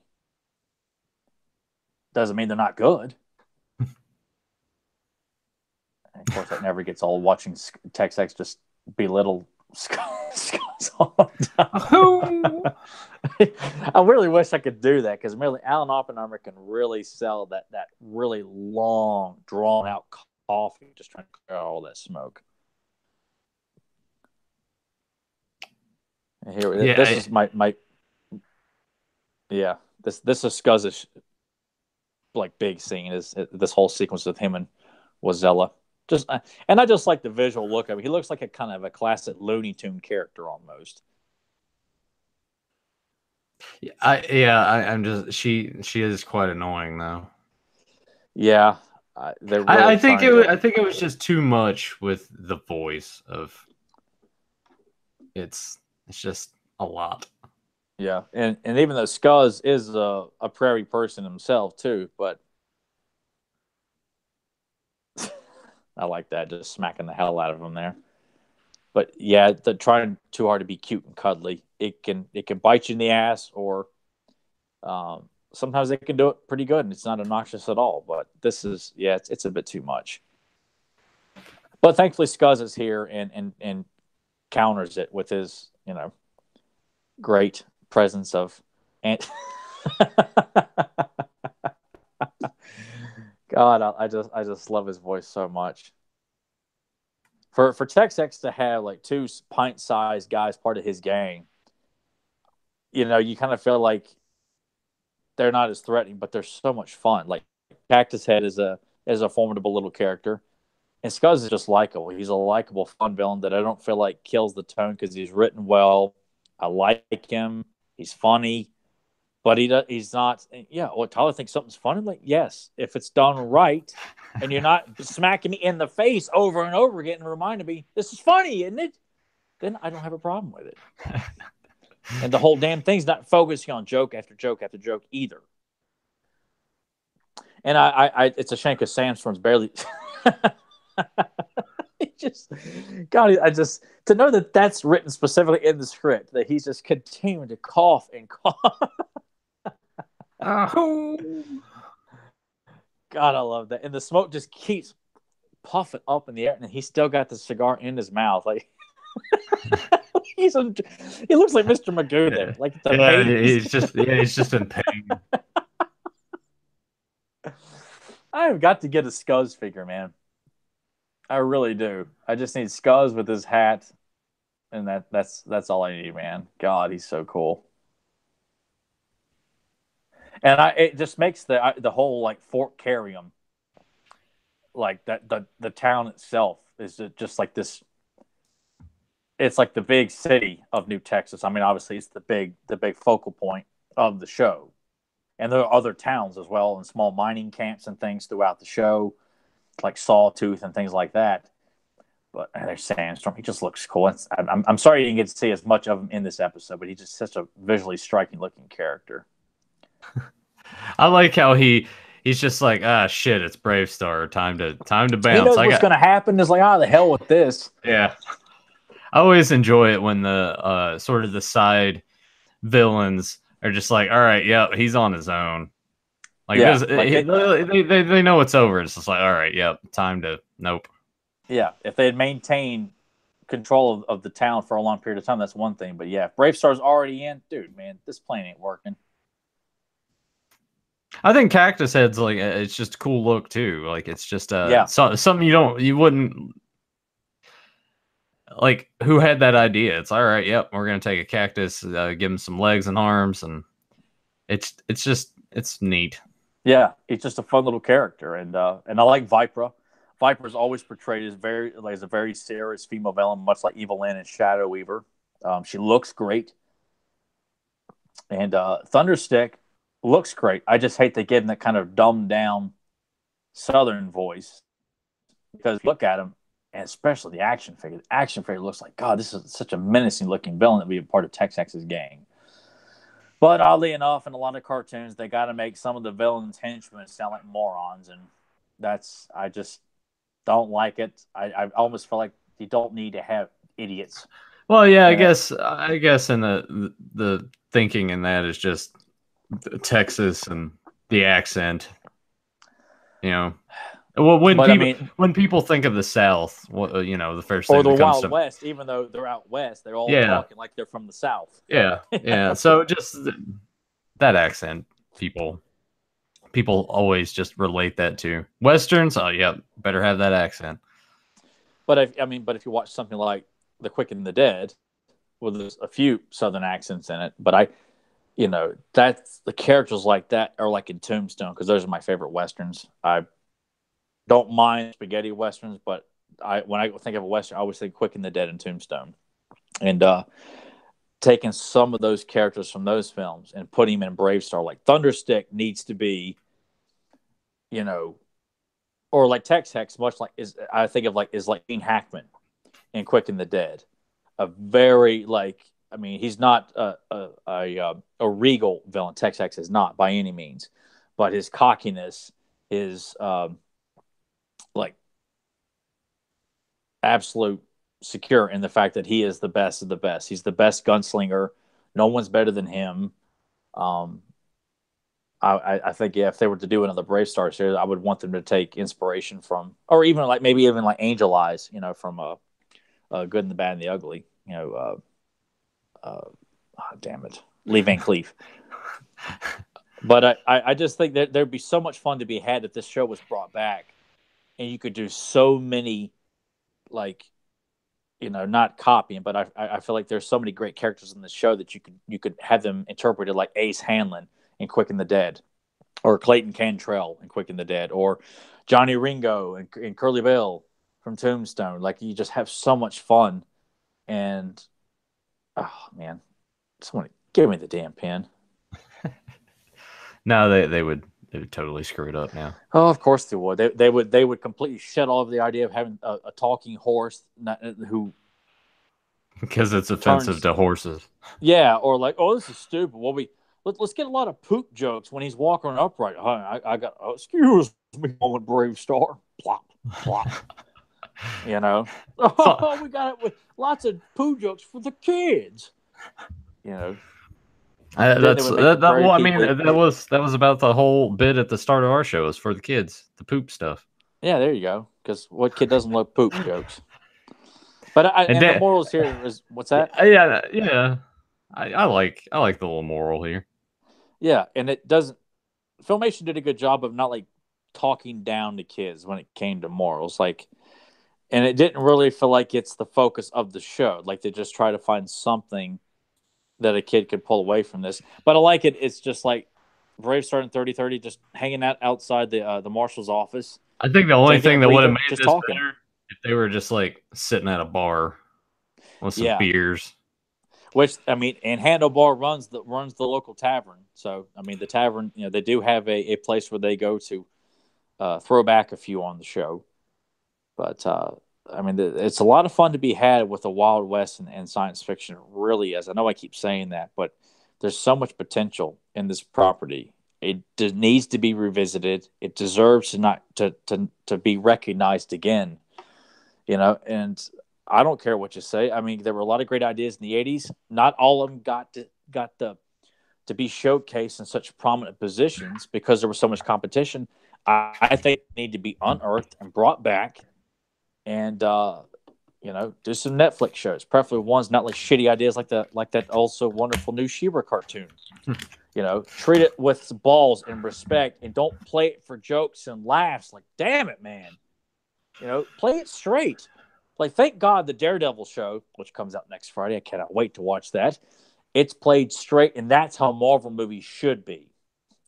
Doesn't mean they're not good. And of course, that never gets old. Watching Tex X just belittle Scott's all the oh, time. I really wish I could do that because really, Alan Oppenheimer can really sell that really long, drawn out coffee, just trying to clear out all that smoke. And here, yeah. this is my yeah. This is Scuzz's like big scene is this whole sequence with him and Wazella. Just and I just like the visual look of him. He looks like a kind of a classic Looney Tune character almost. I'm just she is quite annoying though. Yeah, they're really trying to. I think it was just too much with the voice of it's just a lot. Yeah, and even though Scuzz is a prairie person himself too, but I like that just smacking the hell out of him there. But yeah, the trying too hard to be cute and cuddly, it can bite you in the ass, or sometimes they can do it pretty good, and it's not obnoxious at all. But this is it's a bit too much. But thankfully, Scuzz is here and counters it with his great presence of and God, I just love his voice so much. For Tex X to have like two pint sized guys part of his gang, you kind of feel like they're not as threatening, but they're so much fun. Like Cactus Head is a formidable little character, and Scuzz is just likable. He's a likable, fun villain that I don't feel like kills the tone because he's written well. I like him. He's funny, but he's not. Yeah, well, Tyler thinks something's funny. Like, yes, if it's done right, and you're not smacking me in the face over and over again and reminding me this is funny, isn't it? Then I don't have a problem with it. And the whole damn thing's not focusing on joke after joke after joke either. And it's a shame because Sandstorm's barely. It just, God, I just to know that that's written specifically in the script that he's just continuing to cough and cough. Oh. God, I love that. And the smoke just keeps puffing up in the air, and he's still got the cigar in his mouth. Like he looks like Mr. Magoo there, like the Yeah, pain. he's just in pain. I have got to get a Scuzz figure, man. I really do. I just need Scuzz with his hat, and that's all I need, man. God, he's so cool. And it just makes the whole like Fort Carrium, like that the town itself is just like this. It's like the big city of New Texas. I mean, obviously, it's the big focal point of the show, and there are other towns as well and small mining camps and things throughout the show. like Sawtooth and things like that. But there's Sandstorm. He just looks cool. I'm sorry you didn't get to see as much of him in this episode, but he's just such a visually striking looking character. I like how he's just like, ah, shit, it's Bravestarr. Time to He bounce. knows I what's got going to happen. It's like, the hell with this. yeah. I always enjoy it when the sort of the side villains are just like, all right, yeah, he's on his own. Like Yeah, this, like they know it's over. It's just like, all right, yep, time to nope. yeah. If they had maintained control of the town for a long period of time, that's one thing. But yeah, if Bravestar's already in, dude, man, this plane ain't working. I think Cactus Head's like it's just a cool look too. Like it's just Yeah, something you wouldn't like. Who had that idea? It's all right. Yep, we're gonna take a cactus, give him some legs and arms, and it's just it's neat. yeah. He's just a fun little character, and I like Vipra. Viper's always portrayed as a very serious female villain, much like Evil Lynn and Shadow Weaver. She looks great, and Thunderstick looks great. I just hate they give him that kind of dumbed down Southern voice because look at him, and especially the action figure. The action figure looks like God. This is such a menacing looking villain that would be a part of Tex-Hex's gang. But oddly enough, in a lot of cartoons, they got to make some of the villains' henchmen sound like morons, and I just don't like it. I almost feel like you don't need to have idiots. Well, yeah, And I guess in the thinking in that is just Texas and the accent. You know, well, but I mean, when people think of the South, the first or thing the that comes Wild to West, even though they're out west, they're all yeah, talking like they're from the South. yeah. So just that accent, people always just relate that to Westerns. Oh, yeah, better have that accent. But if you watch something like The Quick and the Dead, well, there's a few Southern accents in it, but that's the characters like that are like in Tombstone because those are my favorite westerns. I don't mind spaghetti westerns, but when I think of a western, I always think Quick and the Dead and Tombstone, and taking some of those characters from those films and putting them in Bravestarr, like Thunderstick needs to be, or like Tex-Hex, much like I think of like Gene Hackman in Quick and the Dead, a very he's not a regal villain. Tex-Hex is not by any means, but his cockiness is like absolute secure in the fact that he is the best of the best. He's the best gunslinger. No one's better than him. I think if they were to do another Bravestarr series, I would want them to take inspiration from, or even maybe like Angel Eyes, from Good and the Bad and the Ugly. Damn it, Lee Van Cleef. But I just think that there'd be so much fun to be had if this show was brought back, and you could do so many, not copying, but I feel like there's so many great characters in this show that you could have them interpreted like Ace Hanlon in Quick and the Dead, or Clayton Cantrell in Quick and the Dead, or Johnny Ringo and Curly Bill from Tombstone. Like you just have so much fun, and oh man, someone give me the damn pen. No, they would totally screw it up now. Oh, of course they would. They would completely shut all of the idea of having a talking horse who because it's offensive to horses. Yeah, or like, oh, this is stupid. Well, let's get a lot of poop jokes when he's walking upright. I got excuse me, moment Bravestarr. Plop, plop. Oh, we got it with lots of poo jokes for the kids. Well, I mean, that was about the whole bit at the start of our show. Is for the kids, the poop stuff. Yeah, there you go. Because what kid doesn't love poop jokes? But the morals here is what's that? Yeah. I like the little moral here. Yeah, and it doesn't. Filmation did a good job of not like talking down to kids when it came to morals, and it didn't really feel like it's the focus of the show. Like they just try to find something that a kid could pull away from this. But I like it. It's just like Bravestarr and 3030 just hanging out outside the marshal's office. I think the only thing that would have made this better if they were just like sitting at a bar with some beers. Which and Handlebar runs the local tavern. So the tavern, they do have a place where they go to throw back a few on the show. But I mean, it's a lot of fun to be had with the Wild West and science fiction. It really is. I know I keep saying that, but there's so much potential in this property. Needs to be revisited. It deserves to not to be recognized again. And I don't care what you say. I mean, there were a lot of great ideas in the '80s. Not all of them got to be showcased in such prominent positions because there was so much competition. I think they need to be unearthed and brought back, and do some Netflix shows, preferably ones not like shitty ideas like that also wonderful new She-Ra cartoon. Treat it with balls and respect, and don't play it for jokes and laughs. Like, damn it, man. Play it straight. Like, thank God the Daredevil show, which comes out next Friday, I cannot wait to watch that. It's played straight, and that's how Marvel movies should be.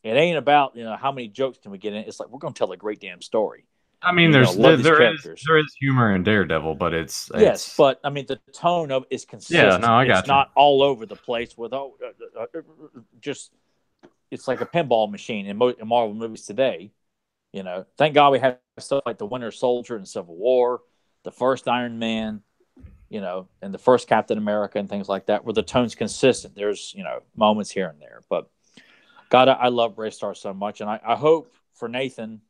It ain't about how many jokes can we get in. It's like, we're going to tell a great damn story. I mean, there is humor in Daredevil, but yes, but I mean the tone of it is consistent. Yeah, no, I got it's not all over the place with just it's like a pinball machine in Marvel movies today. Thank God we have stuff like the Winter Soldier and Civil War, the first Iron Man, and the first Captain America and things like that, where the tone's consistent. There's moments here and there, but God, I love Bravestarr so much, and I hope for Nathan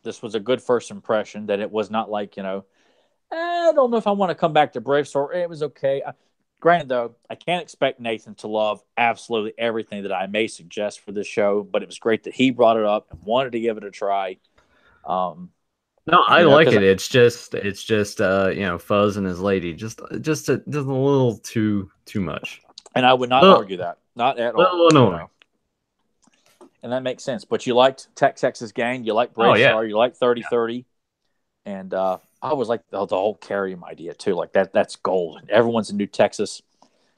this was a good first impression, that it was not like, I don't know if I want to come back to Bravestarr. It was okay. Granted, though, I can't expect Nathan to love absolutely everything that I may suggest for this show, but it was great that he brought it up and wanted to give it a try. No, I like it. It's just Fuzz and his lady, just a little too much. And I would not argue that. Not at all. Annoying. And that makes sense. But you liked Texas Gang, you liked Bravestarr, you liked 30-30. And I always like the whole Carium idea too. Like that's gold. Everyone's in New Texas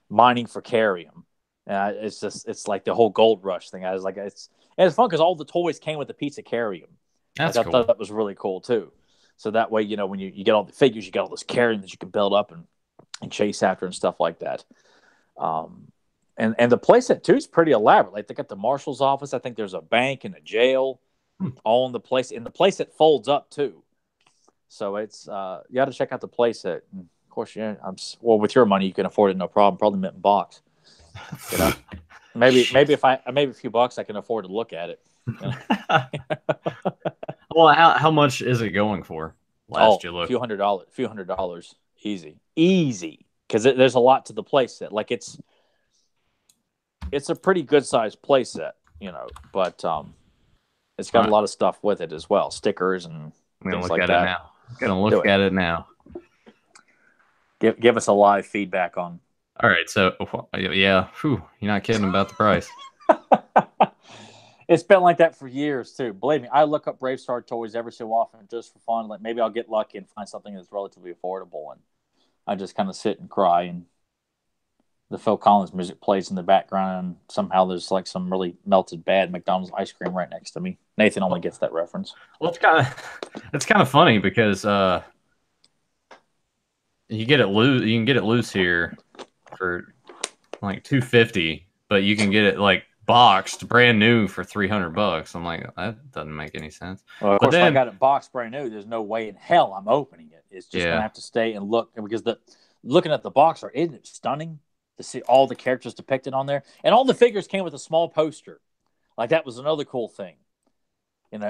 mining for Carium. It's like the whole gold rush thing. I was like, it's fun because all the toys came with a piece of Carium. That's I cool. thought that was really cool too. So that way, when you get all the figures, you got all this Carium that you can build up and chase after and stuff like that. And the playset too is pretty elaborate. Like, they got the marshal's office. I think there's a bank and a jail, all in the place. And the playset folds up too. So it's you got to check out the playset. And of course, with your money you can afford it, no problem. Probably mint in box. Maybe if maybe a few bucks I can afford to look at it. Well, how much is it going for? You looked, few hundred dollars, easy. Because there's a lot to the playset. Like, it's a pretty good sized playset, but it's got a lot of stuff with it as well, stickers and things like that. I'm gonna look at it now. Give us a live feedback on. All right, so yeah, you're not kidding about the price. It's been like that for years too. Believe me, I look up Bravestarr toys every so often just for fun. Like, maybe I'll get lucky and find something that's relatively affordable, and I just kind of sit and cry, and the Phil Collins music plays in the background, and somehow there's like some really melted bad McDonald's ice cream right next to me. Nathan only gets that reference. Well, it's kind of funny because you can get it loose here for like $250, but you can get it like boxed brand new for $300. I'm like, that doesn't make any sense. Well, of course, if I got it boxed brand new, there's no way in hell I'm opening it. It's just gonna have to stay and look, because looking at the box art, isn't it stunning to see all the characters depicted on there? And all the figures came with a small poster. Like, that was another cool thing.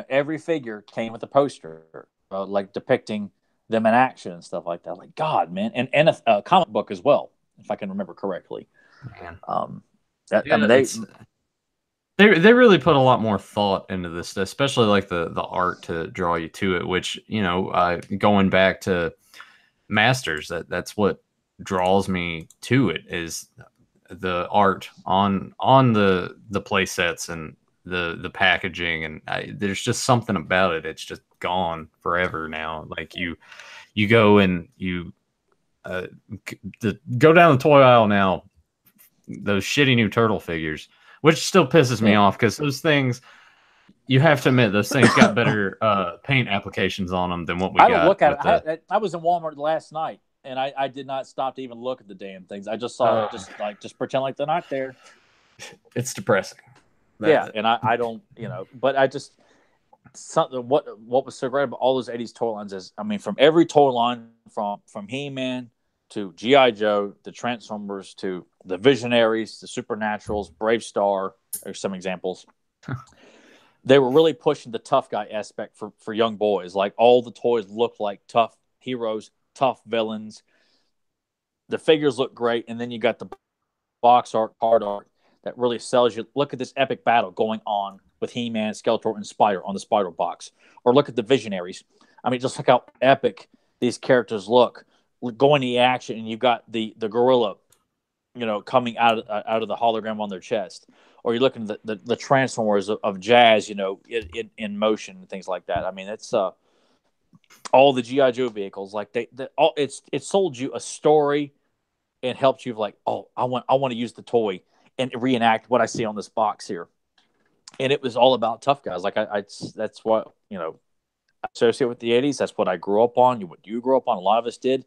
Every figure came with a poster, like depicting them in action and stuff like that. Like, God, man, and a comic book as well, if I can remember correctly. Man. They really put a lot more thought into this, especially like the art to draw you to it. Which, going back to Masters, that's what draws me to it, is the art on the play sets and the packaging, and there's just something about it. It's just gone forever now. Like, you go and you go down the toy aisle now, those shitty new turtle figures, which still pisses me off, because those things, you have to admit, those things got better paint applications on them than what we got. I don't look at it. I was in Walmart last night, and I did not stop to even look at the damn things. I just saw just pretend like they're not there. It's depressing. And I don't, but something what was so great about all those 80s toy lines is, I mean, from every toy line, from He-Man to GI Joe, the Transformers to the Visionaries, the Supernaturals, Bravestarr are some examples. They were really pushing the tough guy aspect for young boys. Like, all the toys looked like tough heroes, tough villains. The figures look great, and then you got the box art, card art that really sells you. Look at this epic battle going on with He-Man, Skeletor, and Spider on the Spider box. Or look at the Visionaries. I mean, just look how epic these characters look. Going to the action, and you've got the gorilla, coming out of the hologram on their chest. Or you look at the Transformers of Jazz, in motion and things like that. I mean, it's all the GI Joe vehicles. Like it sold you a story and helped you like, oh, I want to use the toy and reenact what I see on this box here. And it was all about tough guys. Like that's what I associate with the 80s. That's what I grew up on. What you grew up on. A lot of us did,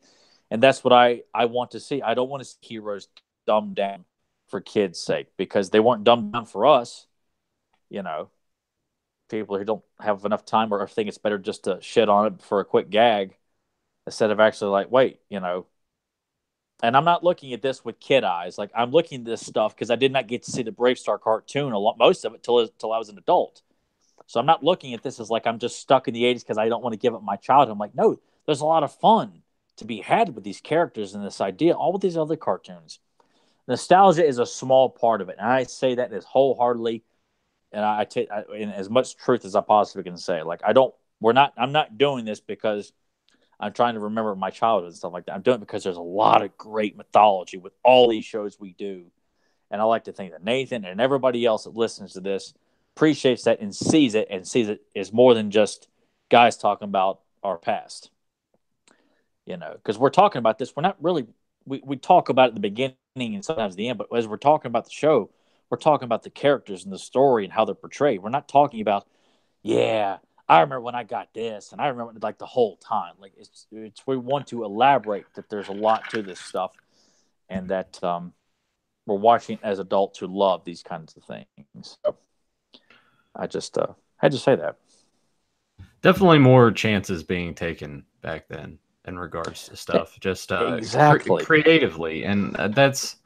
and that's what I want to see. I don't want to see heroes dumbed down for kids' sake, because they weren't dumbed down for us. People who don't have enough time or think it's better just to shit on it for a quick gag instead of actually like, wait, And I'm not looking at this with kid eyes. Like, I'm looking at this stuff because I did not get to see the Bravestarr cartoon most of it till I was an adult. So I'm not looking at this as like I'm just stuck in the 80s because I don't want to give up my childhood. I'm like, no, there's a lot of fun to be had with these characters and this idea, all with these other cartoons. Nostalgia is a small part of it, and I say that as wholeheartedly, and I take in as much truth as I possibly can say. Like, I'm not doing this because I'm trying to remember my childhood and stuff like that. I'm doing it because there's a lot of great mythology with all these shows we do. And I like to think that Nathan and everybody else that listens to this appreciates that and sees it as more than just guys talking about our past. Because we're talking about this. We're not really, we talk about it at the beginning and sometimes the end, but as we're talking about the show, we're talking about the characters and the story and how they're portrayed. We're not talking about, yeah, I remember when I got this, and I remember like the whole time. Like, it's we want to elaborate that there's a lot to this stuff, and that we're watching as adults who love these kinds of things. So I just had to say that. Definitely more chances being taken back then in regards to stuff, just Exactly. creatively, and that's.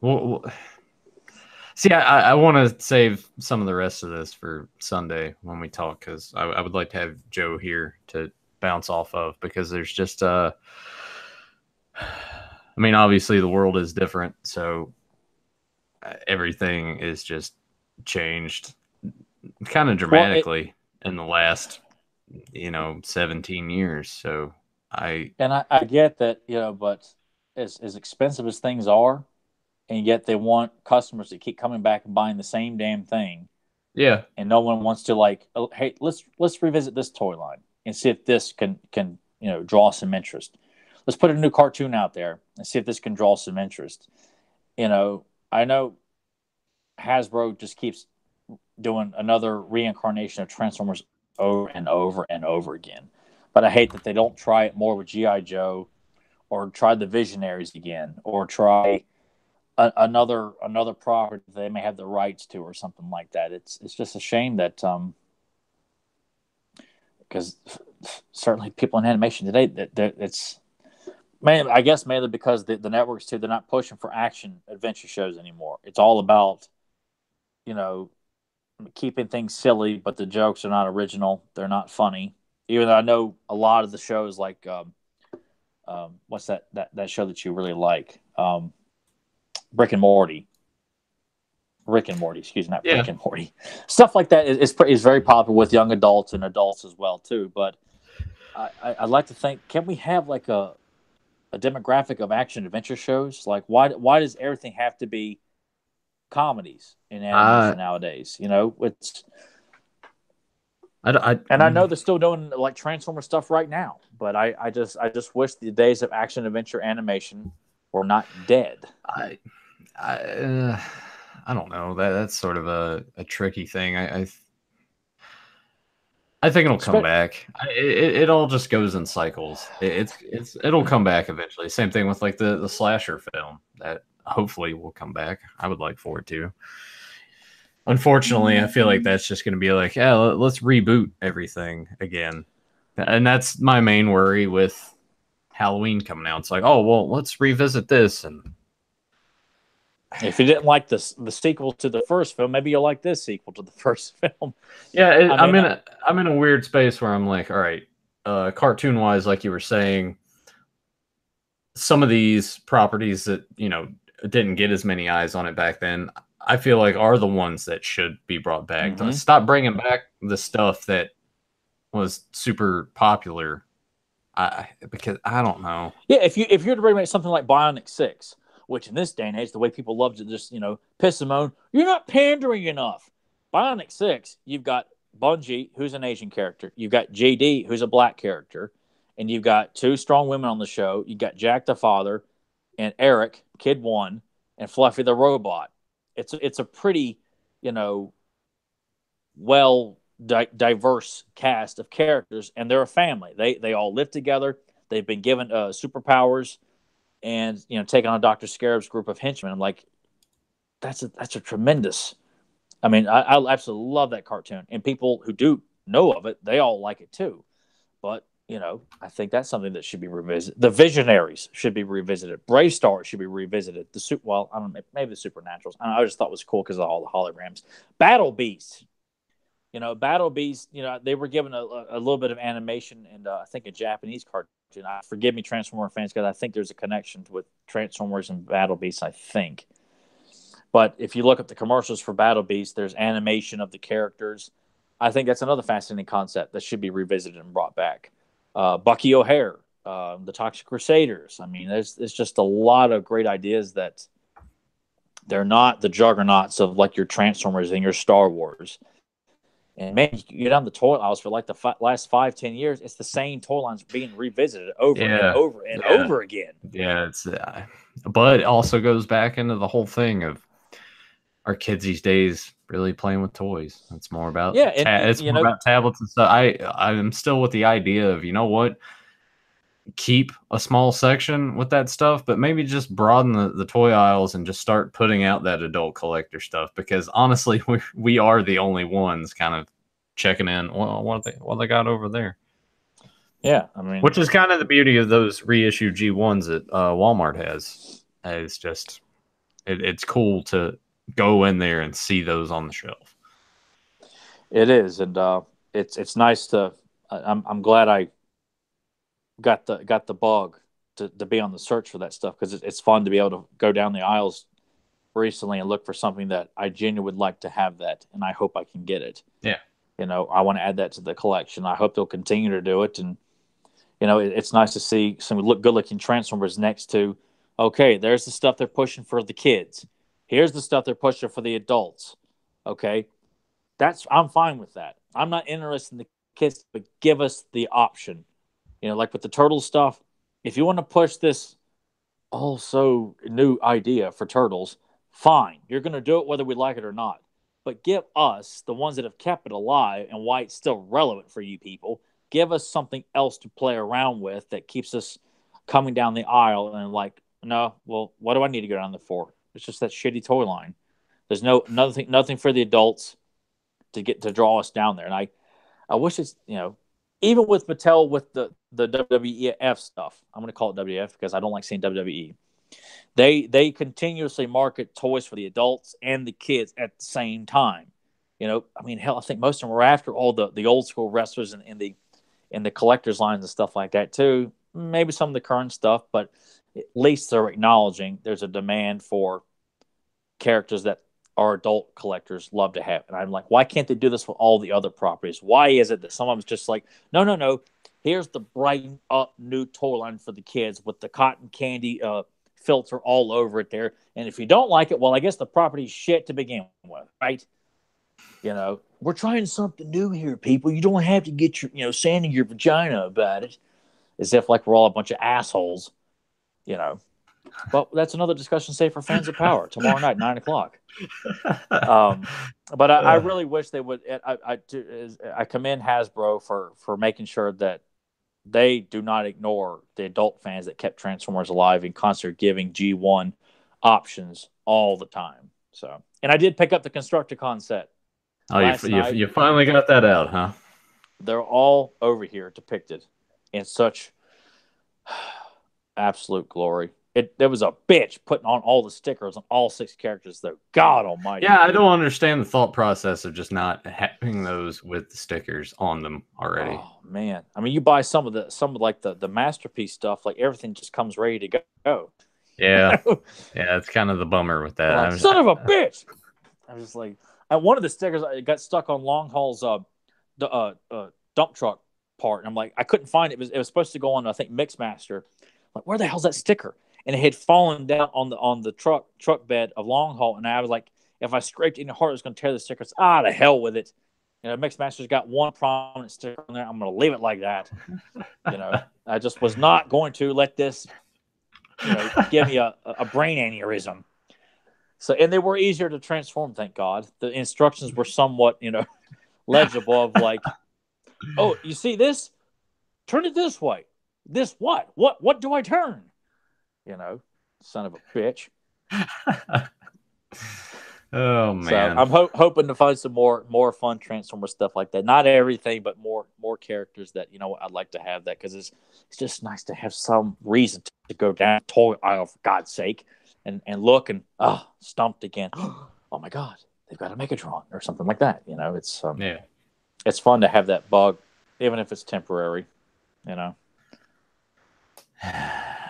Well, see, I want to save some of the rest of this for Sunday when we talk, because I would like to have Joe here to bounce off of, because there's just I mean, obviously the world is different, so everything is just changed kind of dramatically in the last 17 years. So I get that, but as expensive as things are, and yet they want customers to keep coming back and buying the same damn thing. Yeah. And no one wants to like, oh, hey, let's revisit this toy line and see if this can draw some interest. Let's put a new cartoon out there and see if this can draw some interest. I know Hasbro just keeps doing another reincarnation of Transformers over and over and over again. But I hate that they don't try it more with G.I. Joe, or try the Visionaries again, or try another property that they may have the rights to, or something like that. It's just a shame that because certainly people in animation today, that it's I guess mainly because the networks too, they're not pushing for action adventure shows anymore. It's all about keeping things silly, but the jokes are not original. They're not funny. Even though I know a lot of the shows like what's that show that you really like? Rick and Morty. Excuse me, not Rick and Morty. Stuff like that is very popular with young adults and adults as well too. But I'd like to think, can we have like a demographic of action adventure shows? Like, why does everything have to be comedies in animation nowadays? It's and I know they're still doing like Transformer stuff right now, but I just wish the days of action adventure animation were not dead. I don't know. That's sort of a tricky thing. I think it'll come back. It all just goes in cycles. It'll come back eventually. Same thing with like the slasher film that hopefully will come back. I would like for it to. Unfortunately, I feel like that's just going to be like, yeah, let's reboot everything again. And that's my main worry with Halloween coming out. It's like, oh, well, let's revisit this. And If you didn't like the sequel to the first film, maybe you'll like this sequel to the first film. yeah, I mean, I'm in a weird space where I'm like, all right, cartoon wise, like you were saying, some of these properties that didn't get as many eyes on it back then, I feel like are the ones that should be brought back. mm-hmm. Stop bringing back the stuff that was super popular. Because I don't know. Yeah, if you're to bring back something like Bionic 6, which in this day and age, the way people love to just piss and moan, you're not pandering enough. Bionic 6, you've got Bungie, who's an Asian character. You've got JD, who's a black character, and you've got two strong women on the show. You've got Jack the father, and Eric, Kid One, and Fluffy the robot. It's a pretty well diverse cast of characters, and they're a family. They all live together. They've been given superpowers, and taking on Doctor Scarab's group of henchmen. I'm like, that's a tremendous. I mean, I absolutely love that cartoon, and people who do know of it, they all like it too. But I think that's something that should be revisited. The Visionaries should be revisited. Bravestarr should be revisited. I don't know, maybe the Supernaturals. I just thought it was cool because of all the holograms. Battle Beast. Battle Beast, they were given a little bit of animation and I think a Japanese cartoon. Forgive me, Transformer fans, because I think there's a connection with Transformers and Battle Beast, I think. But if you look at the commercials for Battle Beast, there's animation of the characters. I think that's another fascinating concept that should be revisited and brought back. Bucky O'Hare, the Toxic Crusaders. I mean, there's just a lot of great ideas that they're not the juggernauts of like your Transformers and your Star Wars. And man, you get on the toy aisles for like the last 5-10 years, it's the same toy lines being revisited over and Yeah, over and yeah, over again. yeah. But it also goes back into the whole thing of our kids these days really playing with toys. It's more about Yeah, and it's more about tablets and stuff. I'm still with the idea of what, keep a small section with that stuff, but maybe just broaden the toy aisles and just start putting out that adult collector stuff. Because honestly, we are the only ones kind of checking in. Well, what they got over there? Yeah, I mean, Which is kind of the beauty of those reissued G1s that Walmart has. It's just it's cool to go in there and see those on the shelf. it is, and it's nice to. I'm glad I got the bug to be on the search for that stuff because it's fun to be able to go down the aisles recently and look for something that I genuinely would like to have that, and I hope I can get it. Yeah. I want to add that to the collection. I hope they'll continue to do it, and it's nice to see some good-looking Transformers next to. Okay, there's the stuff they're pushing for the kids. Here's the stuff they're pushing for the adults. Okay, I'm fine with that. I'm not interested in the kids, but give us the option. Like with the turtle stuff, if you want to push this also new idea for turtles, fine. You're going to do it whether we like it or not. But give us the ones that have kept it alive and why it's still relevant for you people. Give us something else to play around with that keeps us coming down the aisle and like, no, well, what do I need to go down there for? It's just that shitty toy line. There's nothing for the adults to get to draw us down there. And I wish it's even with Mattel with the WWF stuff. I'm going to call it WWF because I don't like saying WWE. They continuously market toys for the adults and the kids at the same time. I mean, hell, I think most of them were after all the old school wrestlers and in the collectors lines and stuff like that too. Maybe some of the current stuff, but at least they're acknowledging there's a demand for characters that our adult collectors love to have. And I'm like, why can't they do this with all the other properties? Why is it that some of them's just like, no, here's the brighten up new toy line for the kids with the cotton candy filter all over it there. And if you don't like it, well, I guess the property's shit to begin with, right? We're trying something new here, people. You don't have to get your, sand in your vagina about it. As if like we're all a bunch of assholes, But that's another discussion, say, for fans of power tomorrow night, 9:00. But I really wish they would. I commend Hasbro for making sure that they do not ignore the adult fans that kept Transformers alive and constantly giving G1 options all the time. So And I did pick up the Constructicon set Oh, last night. you finally got that out, huh? They're all over here depicted in such absolute glory. There was a bitch putting on all the stickers on all 6 characters, though. God Almighty! Yeah, I don't understand the thought process of just not having those with the stickers on them already. Oh man, I mean, you buy some of like the masterpiece stuff, like everything just comes ready to go. Yeah, yeah, it's kind of the bummer with that. Like son of a bitch. I was just like, one of the stickers I got stuck on Long Haul's dump truck part, and I'm like, I couldn't find it. It was supposed to go on, I think, Mixmaster. Like, where the hell's that sticker? And it had fallen down on the truck bed of Long Haul, and I was like, if I scraped any harder, it's going to tear the stickers. The hell with it. Mixmaster's got one prominent sticker on there. I'm going to leave it like that. I just was not going to let this, give me a brain aneurysm. So, and they were easier to transform, thank God. The instructions were somewhat, legible of like, oh, you see this? Turn it this way. This what? What do I turn? Son of a bitch. Oh So man. I'm hoping to find some more fun Transformer stuff like that. Not everything, but more characters that I'd like to have that, because it's just nice to have some reason to go down toy aisle, for God's sake, and look and stumped again. Oh my God, they've got a Megatron or something like that. Yeah. It's fun to have that bug, even if it's temporary.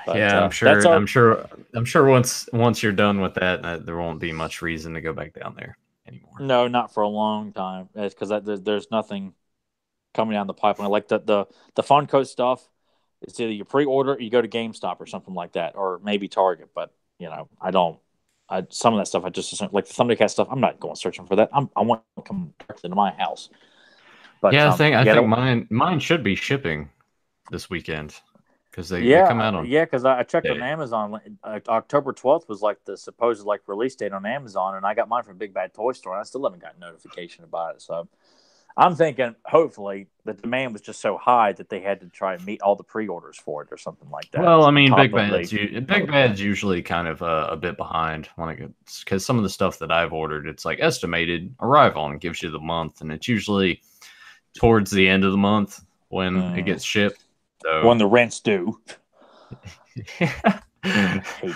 But, yeah, I'm that's sure. our I'm sure. I'm sure once you're done with that, there won't be much reason to go back down there anymore. no, not for a long time. It's because there's nothing coming down the pipeline like the Funko stuff. It's either you pre-order or you go to GameStop or something like that, or maybe Target. But I don't. Some of that stuff I just assume, like the Thundercat stuff. I'm not going searching for that. I want to come directly to my house. But Yeah, I think mine should be shipping this weekend because they come out on because I checked on day. Amazon. October 12th was like the supposed like release date on Amazon, and I got mine from Big Bad Toy Store, and I still haven't got a notification about it. So I'm thinking, hopefully, the demand was just so high that they had to try and meet all the pre-orders for it or something like that. Well, I On mean, top of the Big Bad's usually kind of a bit behind when it gets, because some of the stuff that I've ordered, it's like estimated arrival and it gives you the month, and it's usually towards the end of the month when it gets shipped. So when the rent's due. Hate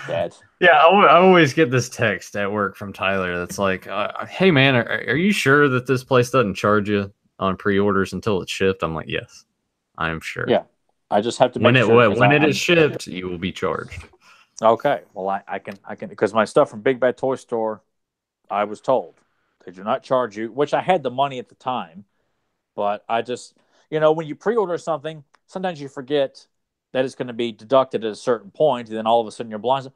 that. Yeah, I always get this text at work from Tyler that's like, "Hey man, are you sure that this place doesn't charge you on pre-orders until it's shipped?" I'm like, "Yes, I am sure." Yeah, I just have to make sure when it is shipped, you will be charged. Okay, well I can because my stuff from Big Bad Toy Store, I was told they do not charge you, which I had the money at the time, but I just when you pre-order something, sometimes you forget that it's going to be deducted at a certain point, and then all of a sudden you're blind.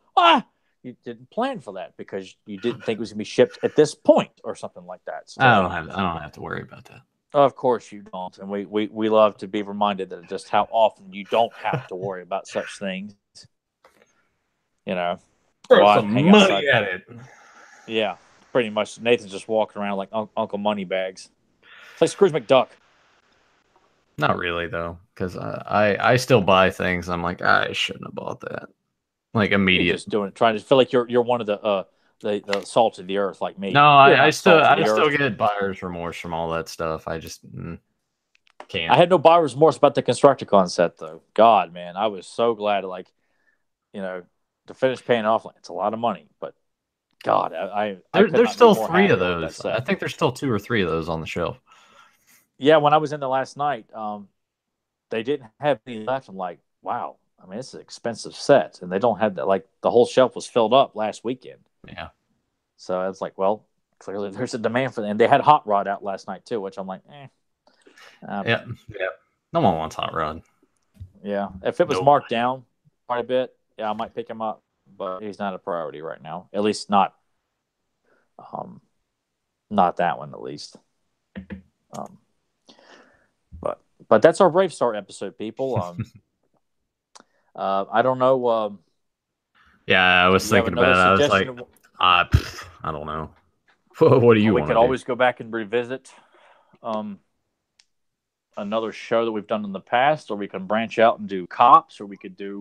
You didn't plan for that because you didn't think it was going to be shipped at this point or something like that. So, I don't have to worry about that. of course you don't, and we love to be reminded that just how often you don't have to worry about such things. Throw some money at it. Yeah, pretty much. Nathan's just walking around like Uncle Moneybags. It's like Scrooge McDuck. Not really though, because I still buy things. I'm like, I shouldn't have bought that. Like immediate. You're just doing it, trying to feel like you're one of the salt of the earth like me. No, I still get buyer's remorse from all that stuff. I just can't. I had no buyer's remorse about the Constructicon set though. God, man, I was so glad to finish paying off. Like, it's a lot of money, but God, there's still 3 of those. I think there's still 2 or 3 of those on the shelf. Yeah, when I was in there last night, they didn't have any left. I'm like, wow. I mean, it's an expensive set, and they don't have that. Like, the whole shelf was filled up last weekend. Yeah. So it's like, well, clearly there's a demand for them. And they had Hot Rod out last night too, which I'm like, yeah. No one wants Hot Rod. Yeah, if it was marked down quite a bit, yeah, I might pick him up, but he's not a priority right now. At least not that one. At least. But that's our Bravestarr episode, people. I don't know. Yeah, I was thinking about it. I was like, I don't know. What do you want to do? We could always go back and revisit another show that we've done in the past, or we can branch out and do cops, or we could do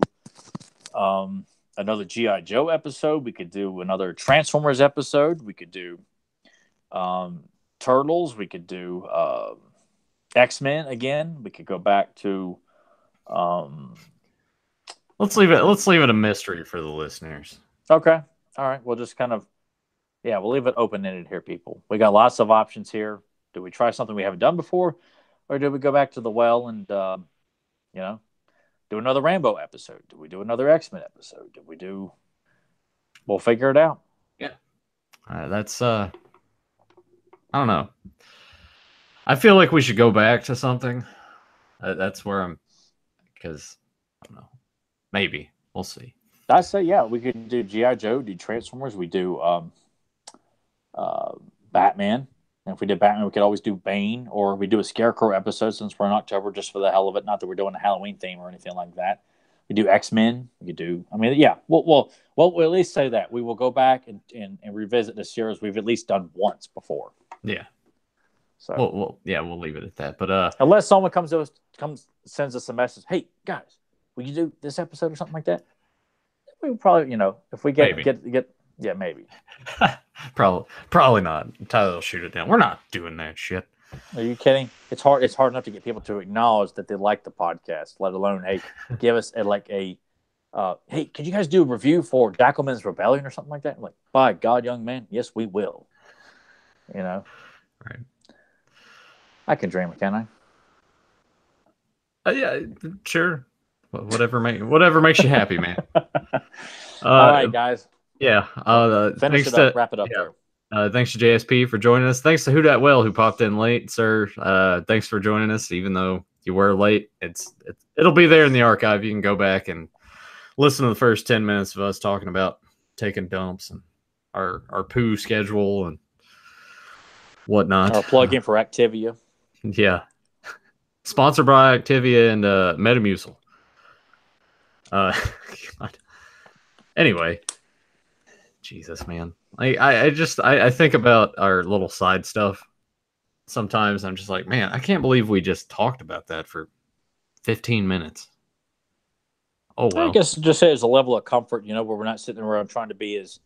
another GI Joe episode. We could do another Transformers episode. We could do Turtles. We could do X-Men again. We could go back to. Let's leave it. Let's leave it a mystery for the listeners. Okay. All right. We'll just kind of, we'll leave it open-ended here, people. We got lots of options here. Do we try something we haven't done before, or do we go back to the well and, do another Rambo episode? Do we do another X-Men episode? Do we do? We'll figure it out. Yeah. That's I don't know. I feel like we should go back to something. That's where I'm, because I don't know. Maybe we'll see. I say, we could do GI Joe, do Transformers, we do Batman. And if we did Batman, we could always do Bane, or we do a Scarecrow episode since we're in October, just for the hell of it. Not that we're doing a Halloween theme or anything like that. We do X-Men. We could do. I mean, we'll at least say that we will go back and revisit the series we've at least done once before. Yeah. So we'll leave it at that. But unless someone sends us a message, hey guys, will you do this episode or something like that? We probably, if we get maybe. Probably not. Tyler will shoot it down. We're not doing that shit. Are you kidding? It's hard enough to get people to acknowledge that they like the podcast, let alone, hey, give us hey, could you guys do a review for Jackalman's Rebellion or something like that? I'm like, by God, young man, yes, we will. Right. I can dream, can I? Yeah, sure. Whatever makes you happy, man. All right, guys. Yeah. Finish it up. Wrap it up there. Thanks to JSP for joining us. Thanks to Who Dat Well, who popped in late, sir. Thanks for joining us, even though you were late. It'll be there in the archive. You can go back and listen to the first 10 minutes of us talking about taking dumps and our poo schedule and whatnot. Our plug-in for Activia. Yeah. Sponsored by Activia and Metamucil. Anyway, Jesus, man. I think about our little side stuff. Sometimes I'm just like, man, I can't believe we just talked about that for 15 minutes. Oh well. I guess it just says a level of comfort, where we're not sitting around trying to be as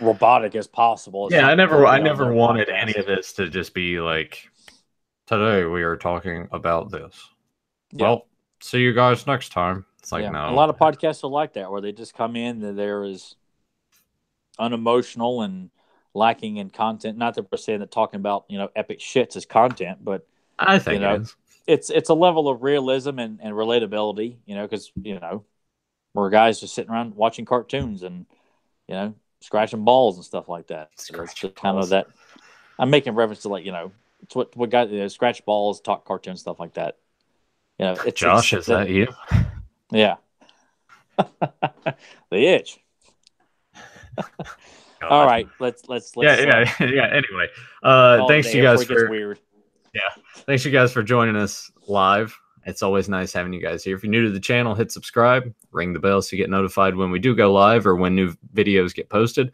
robotic as possible. Yeah, I never wanted any of this to just be like, today we are talking about this. Yeah. Well, see you guys next time. It's like, no. A lot of podcasts are like that, where they just come in and they're as unemotional and lacking in content. Not that we're saying that talking about, epic shits is content, but I think it's a level of realism and relatability, because, we're guys just sitting around watching cartoons and, scratching balls and stuff like that. So it's just kind of that. I'm making reference to it's what guys scratch balls, talk cartoons, stuff like that. Josh, is that you? Yeah. The itch. All right, let's yeah. Anyway, thanks you guys for weird. Yeah, thanks you guys for joining us live. It's always nice having you guys here. If you're new to the channel, hit subscribe, ring the bell so you get notified when we do go live or when new videos get posted.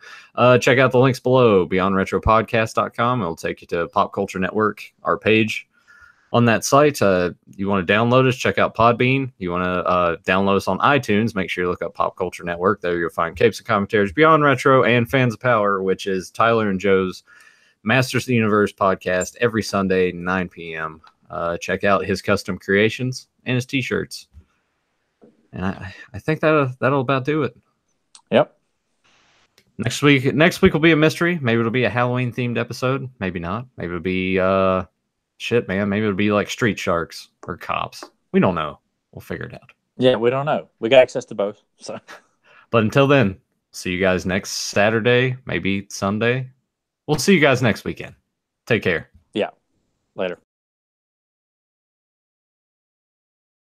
Check out the links below, beyondretropodcast.com. It'll take you to Pop Culture Network, our page on that site. You want to download us, check out Podbean. You want to download us on iTunes, make sure you look up Pop Culture Network. There you'll find Capes and Commentaries, Beyond Retro, and Fans of Power, which is Tyler and Joe's Masters of the Universe podcast every Sunday, 9 p.m. Check out his custom creations and his t-shirts. And I think that'll about do it. Yep. Next week will be a mystery. Maybe it'll be a Halloween themed episode. Maybe not. Maybe it'll be shit, man. Maybe it'll be like Street Sharks or Cops. We don't know. We'll figure it out. Yeah, we don't know. We got access to both. So, but until then, see you guys next Saturday, maybe Sunday. We'll see you guys next weekend. Take care. Yeah. Later.